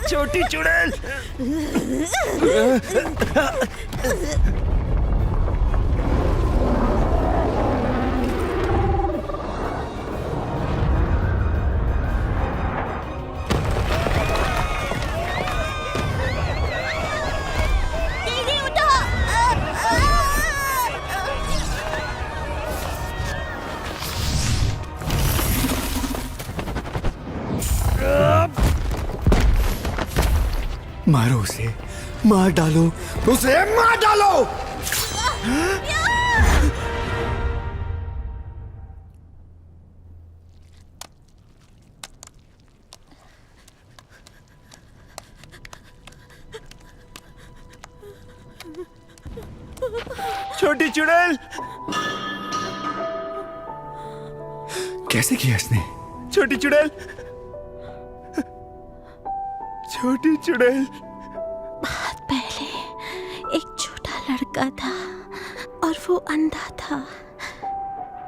छोटी चुड़ैल। मारो उसे, मार डालो उसे, मार डालो। छोटी चुड़ैल। कैसे किया इसने? छोटी चुड़ैल, छोटी चुड़ैल। बहुत पहले एक छोटा लड़का था, और वो अंधा था,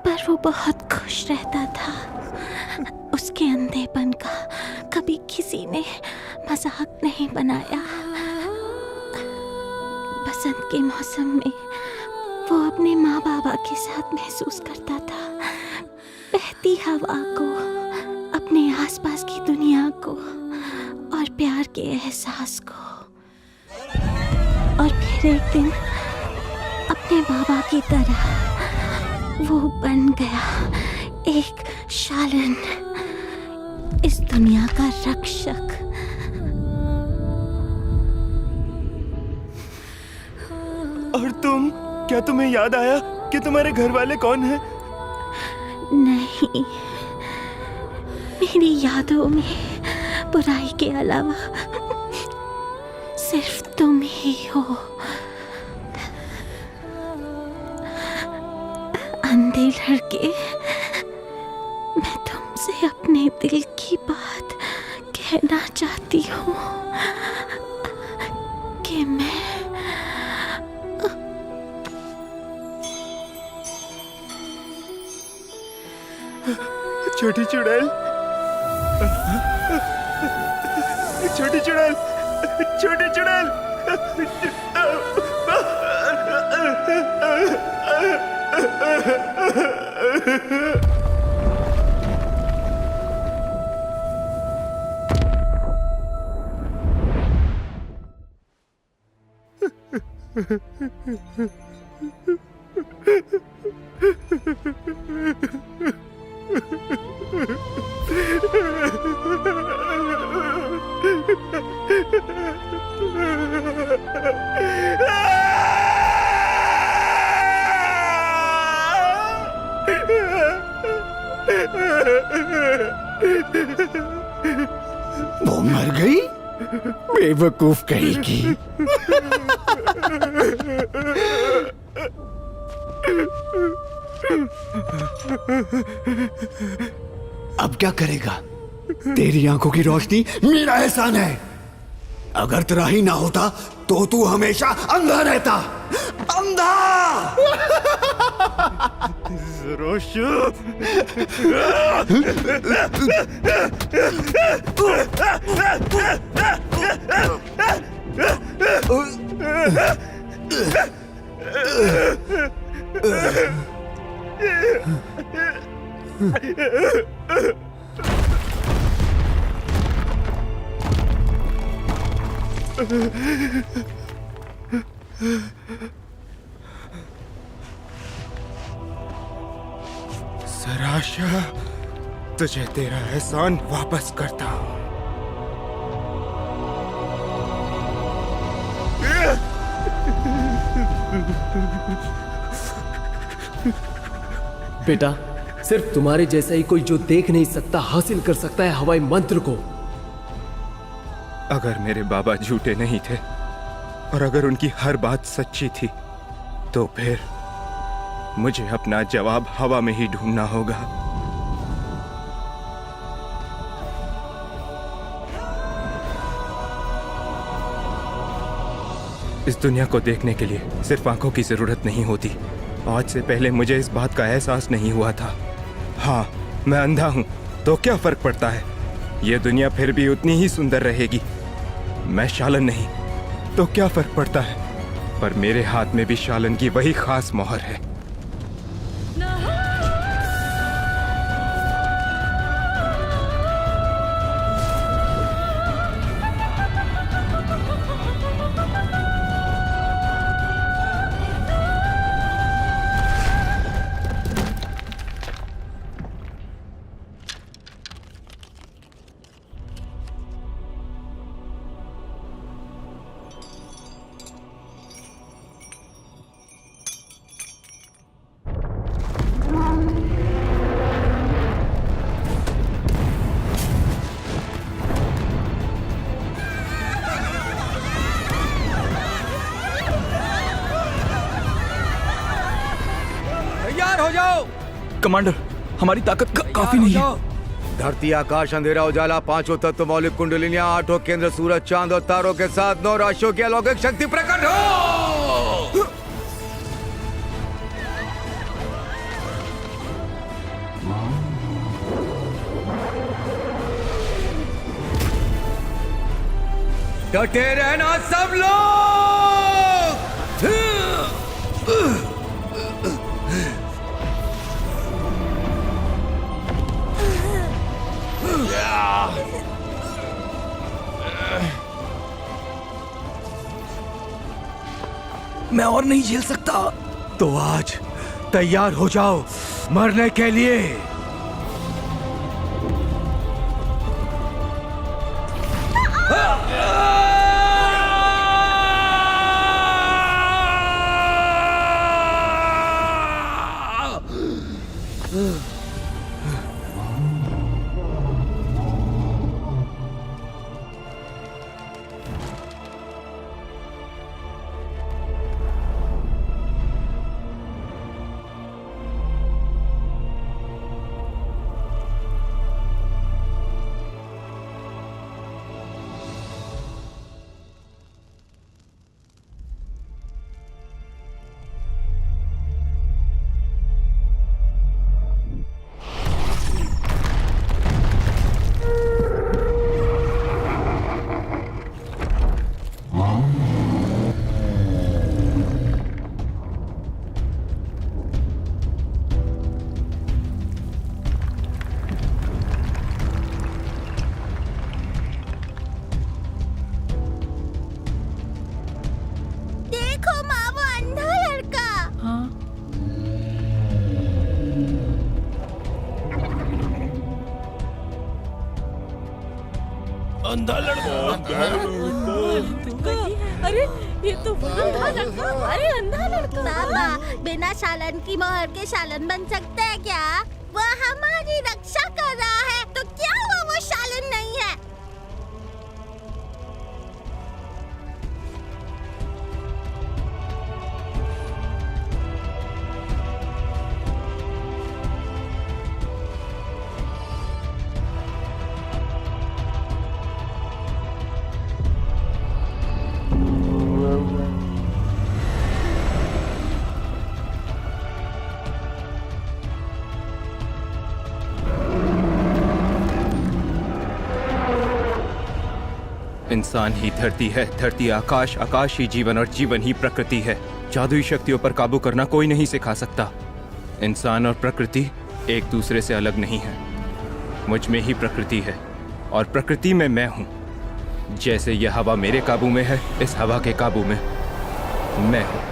पर वो बहुत खुश रहता था। उसके अंधेपन का कभी किसी ने मजाक नहीं बनाया। बसंत के मौसम में वो अपने माँ बाबा के साथ महसूस करता था, बहती हवा को, अपने आसपास की दुनिया को और प्यार के एहसास को। और फिर एक दिन अपने बाबा की तरह वो बन गया एक शालन, इस दुनिया का रक्षक। और तुम, क्या तुम्हें याद आया कि तुम्हारे घर वाले कौन हैं? नहीं, मेरी यादों में बुराई के अलावा सिर्फ तुम ही हो। अंधे लड़के, मैं तुमसे अपने दिल की बात कहना चाहती हूँ कि मैं छोटी चुड़ैल, छोटी चुड़ैल, छोटी चुड़ैल। वो मर गई? बेवकूफ कहेगी। अब क्या करेगा? तेरी आंखों की रोशनी मेरा एहसान है। अगर तेरा ही ना होता तो तू हमेशा अंधा रहता। अंधा। सराशा, तुझे तेरा एहसान वापस करता हूँ। बेटा, सिर्फ तुम्हारे जैसा ही कोई जो देख नहीं सकता हासिल कर सकता है हवाई मंत्र को। अगर मेरे बाबा झूठे नहीं थे और अगर उनकी हर बात सच्ची थी, तो फिर मुझे अपना जवाब हवा में ही ढूंढना होगा। इस दुनिया को देखने के लिए सिर्फ आंखों की जरूरत नहीं होती। आज से पहले मुझे इस बात का एहसास नहीं हुआ था। हाँ, मैं अंधा हूं तो क्या फर्क पड़ता है? यह दुनिया फिर भी उतनी ही सुंदर रहेगी। मैं शालन नहीं तो क्या फर्क पड़ता है? पर मेरे हाथ में भी शालन की वही खास मोहर है। कमांडर, हमारी ताकत काफी नहीं है। धरती, आकाश, अंधेरा, उजाला, पांचों तत्व, मौलिक कुंडलिनियां, आठों केंद्र, सूरज, चांद और तारों के साथ 9 राशियों की अलौकिक शक्ति प्रकट हो। डटे रहना सब लोग। मैं और नहीं झेल सकता। तो आज तैयार हो जाओ मरने के लिए। अंधा लड़का। अरे ये तो अंधा लड़का। अरे अंधा लड़का। बाबा, बिना शालन की मोहर के शालन बन सकता है क्या? वह हमारी रक्षा कर रहा है, तो क्या हुआ वो शालन नहीं है? इंसान ही धरती है, धरती आकाश, आकाश ही जीवन और जीवन ही प्रकृति है। जादुई शक्तियों पर काबू करना कोई नहीं सिखा सकता। इंसान और प्रकृति एक दूसरे से अलग नहीं है। मुझ में ही प्रकृति है और प्रकृति में मैं हूँ। जैसे यह हवा मेरे काबू में है, इस हवा के काबू में मैं हूँ।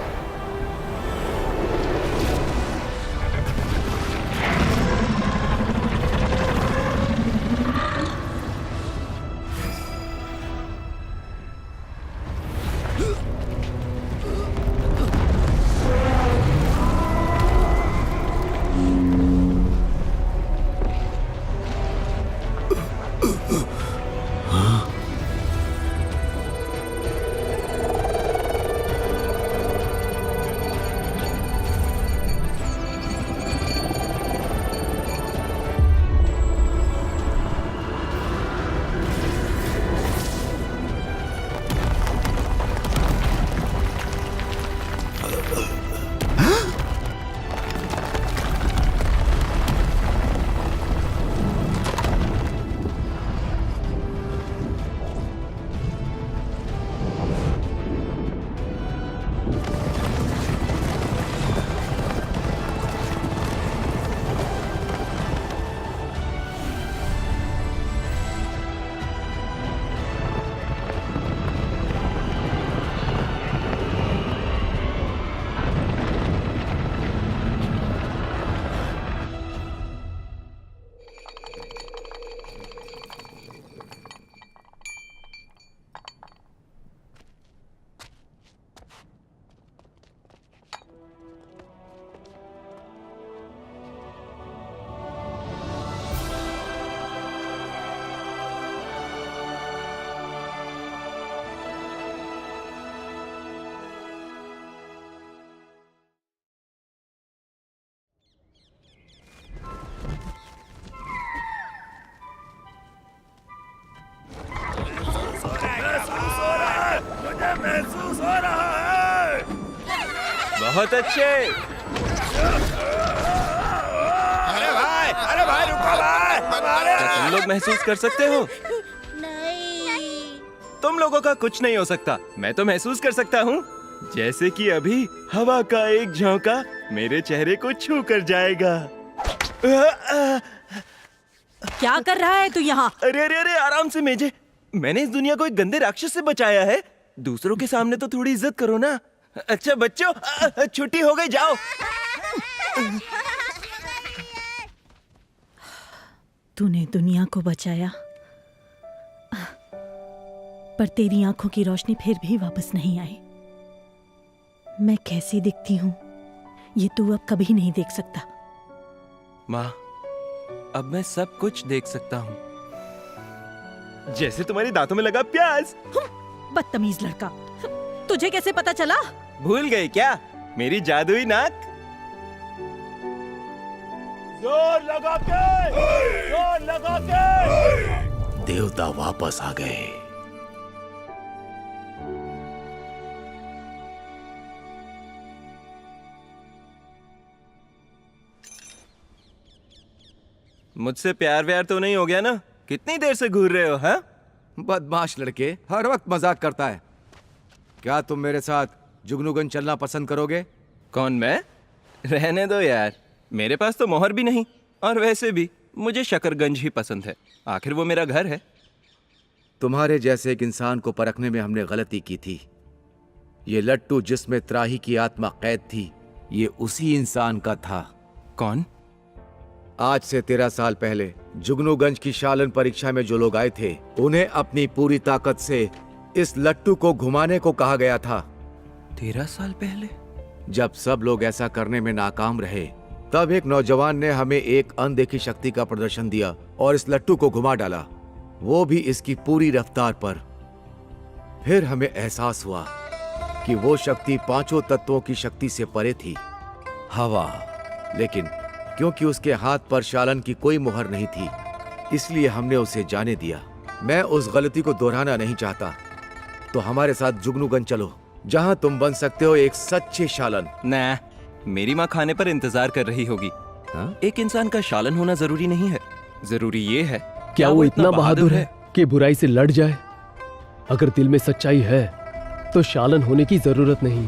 महसूस हो रहा है। बहुत अच्छे। अरे भाई रुको भाई। क्या तुम लोग महसूस कर सकते हो? नहीं। तुम लोगों का कुछ नहीं हो सकता। मैं तो महसूस कर सकता हूँ, जैसे कि अभी हवा का एक झोंका मेरे चेहरे को छू कर जाएगा। क्या कर रहा है तू यहाँ? अरे अरे अरे, आराम से मेजे। मैंने इस दुनिया को एक गंदे राक्षस से बचाया है। दूसरों के सामने तो थोड़ी इज्जत करो ना। अच्छा बच्चों, छुट्टी हो गई, जाओ। तूने दुनिया को बचाया, पर तेरी आंखों की रोशनी फिर भी वापस नहीं आई। मैं कैसी दिखती हूँ ये तू अब कभी नहीं देख सकता। माँ, अब मैं सब कुछ देख सकता हूँ, जैसे तुम्हारी दांतों में लगा प्याज। बदतमीज लड़का, तुझे कैसे पता चला? भूल गई क्या मेरी जादुई नाक? जोर लगा के देवता वापस आ गए। मुझसे प्यार व्यार तो नहीं हो गया ना? कितनी देर से घूर रहे हो? हाँ, बदमाश लड़के, हर वक्त मजाक करता है। क्या तुम मेरे साथ जुगनूगंज चलना पसंद करोगे? कौन, मैं? रहने दो यार, मेरे पास तो मोहर भी नहीं, और वैसे भी मुझे शकरगंज ही पसंद है। आखिर वो मेरा घर है। तुम्हारे जैसे एक इंसान को परखने में हमने गलती की थी। ये लट्टू जिसमें त्राही की आत्मा कैद थी, ये उसी इंसान का था। कौन? आज से 13 साल पहले जुगनूगंज की शालन परीक्षा में जो लोग आए थे, उन्हें अपनी पूरी ताकत से इस लट्टू को घुमाने को कहा गया था। 13 साल पहले? जब सब लोग ऐसा करने में नाकाम रहे, तब एक नौजवान ने हमें एक अनदेखी शक्ति का प्रदर्शन दिया और इस लट्टू को घुमा डाला, वो भी इसकी पूरी रफ्तार पर। फिर हमें एहसास हुआ कि वो शक्ति 5 तत्वों की शक्ति से परे थी। हवा, लेकिन क्योंकि उसके हाथ पर शालन की कोई मुहर नहीं थी, इसलिए हमने उसे जाने दिया। मैं उस गलती को दोहराना नहीं चाहता, तो हमारे साथ जुगनूगंज चलो, जहां तुम बन सकते हो एक सच्चे शालन। ना, मेरी माँ खाने पर इंतजार कर रही होगी। एक इंसान का शालन होना जरूरी नहीं है, जरूरी ये है क्या वो इतना बहादुर है कि बुराई से लड़ जाए? अगर दिल में सच्चाई है तो शालन होने की जरूरत नहीं।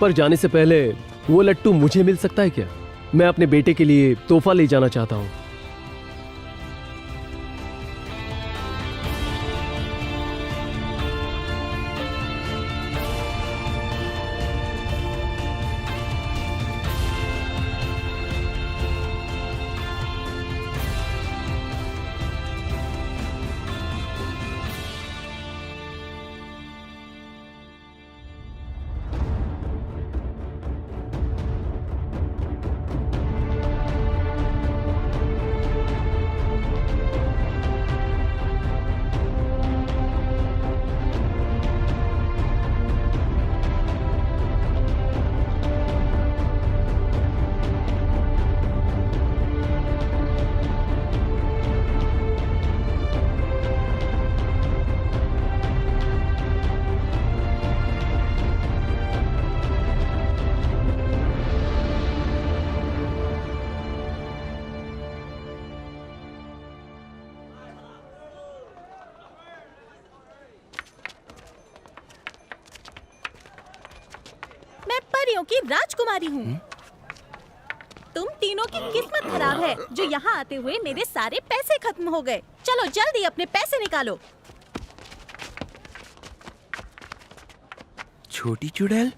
पर जाने से पहले वो लट्टू मुझे मिल सकता है क्या? मैं अपने बेटे के लिए तोहफा ले जाना चाहता हूँ। परियों की राजकुमारी हूँ। तुम तीनों की किस्मत खराब है जो यहाँ आते हुए मेरे सारे पैसे खत्म हो गए। चलो जल्दी अपने पैसे निकालो। छोटी चुड़ैल,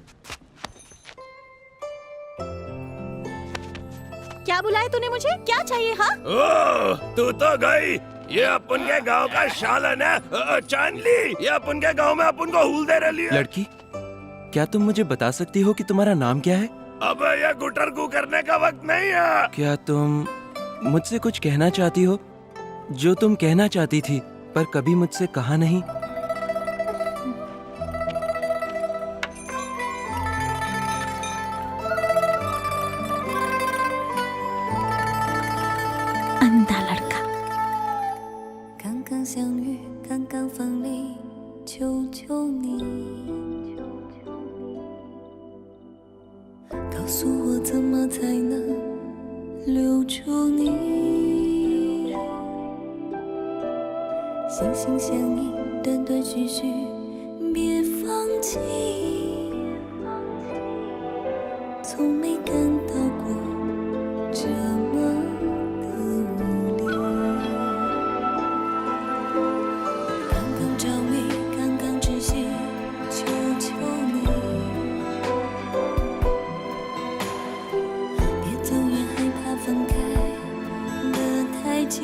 क्या बुलाया तूने मुझे? क्या चाहिए? हाँ, तू तो गई। ये अपन के गांव का शालन है चांदली। ये अपन के गांव में अपन को हुल दे रही है। लड़की, क्या तुम मुझे बता सकती हो कि तुम्हारा नाम क्या है? अब ये गुटरगू करने का वक्त नहीं है। क्या तुम मुझसे कुछ कहना चाहती हो जो तुम कहना चाहती थी पर कभी मुझसे कहा नहीं? अंधा लड़का। 刚刚相遇，刚刚分离，求求你，告诉我怎么才能留住你，心心相印，断断续续，别放弃。从没感到过这么的无力。刚刚着迷，刚刚窒息，求求你，别走远，害怕分开的太近。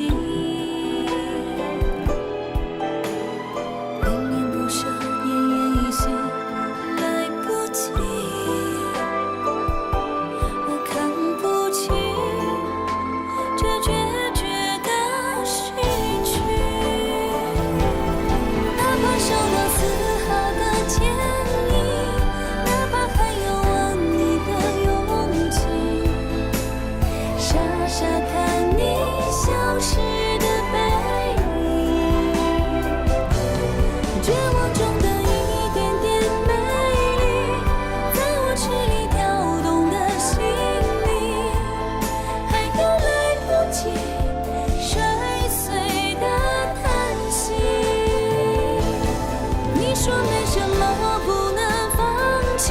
恋恋不舍，奄奄一息，来不及。我看不清这决绝的失去，哪怕受到丝毫的歉意，哪怕还有吻你的勇气，傻傻看你消失的背影，绝望中的一点点美丽，在我痴里跳动的心里，还有来不及摔碎的叹息。你说没什么不能放弃，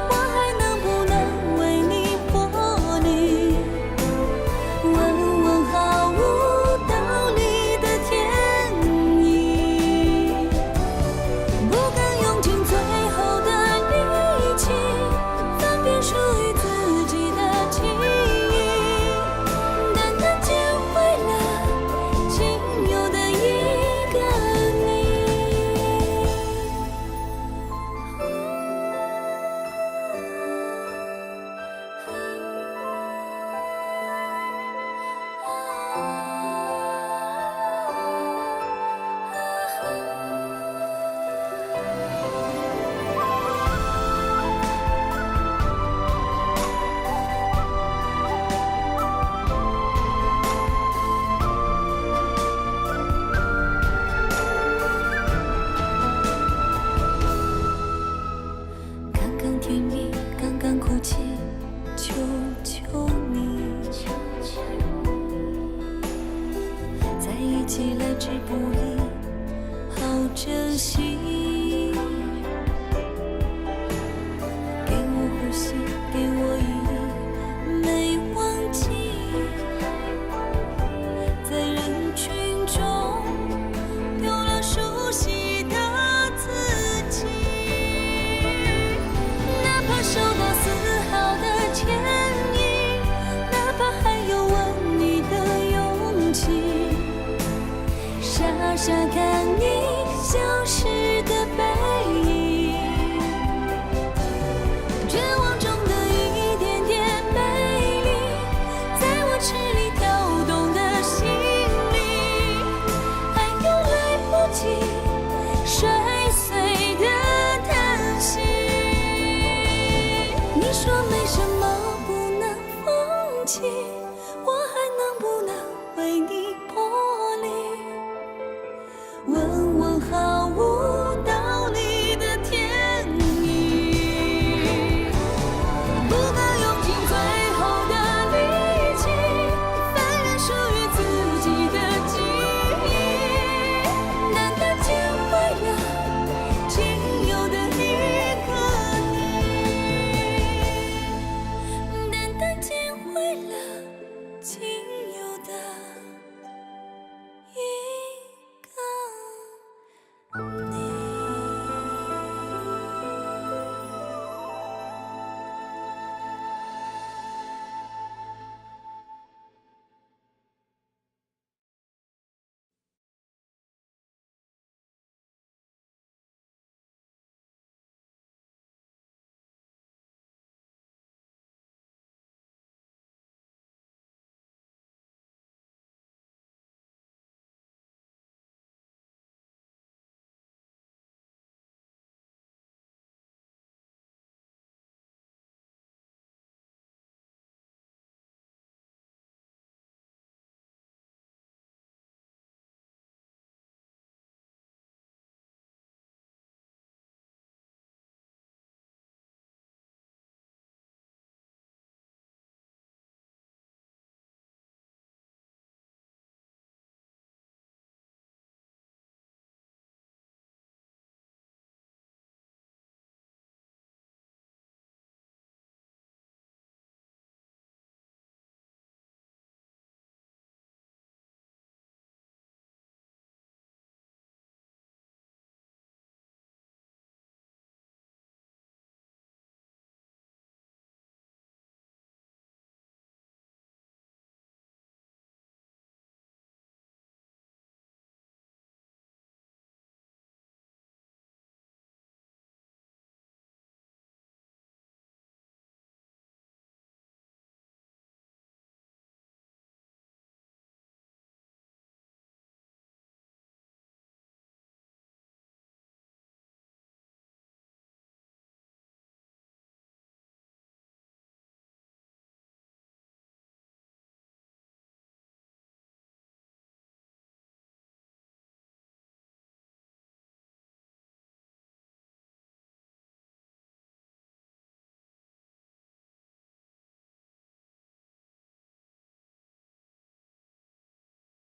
我还能不能为你破例？问问毫无道理的天意，不敢用尽最后的力气，分辨属于自己的记忆，淡淡捡回了仅有的一个你。刚刚甜蜜，刚刚哭泣，求求你，在一起来之不易，好珍惜。给我呼吸，给我意义，没忘记，在人群中丢了熟悉的自己。哪怕受到丝毫的歉意，哪怕还有吻你的勇气，傻傻看你消失的背影，绝望中的一点点美丽，在我痴里跳动的心里，还有来不及摔碎的叹息。你说没什么不能放弃，我还能不能为你破例？问问毫无道理的天意，不敢用尽最后的力气，翻阅属于自己的记忆，淡淡捡回了仅有的一个你，淡淡捡回了仅有的一个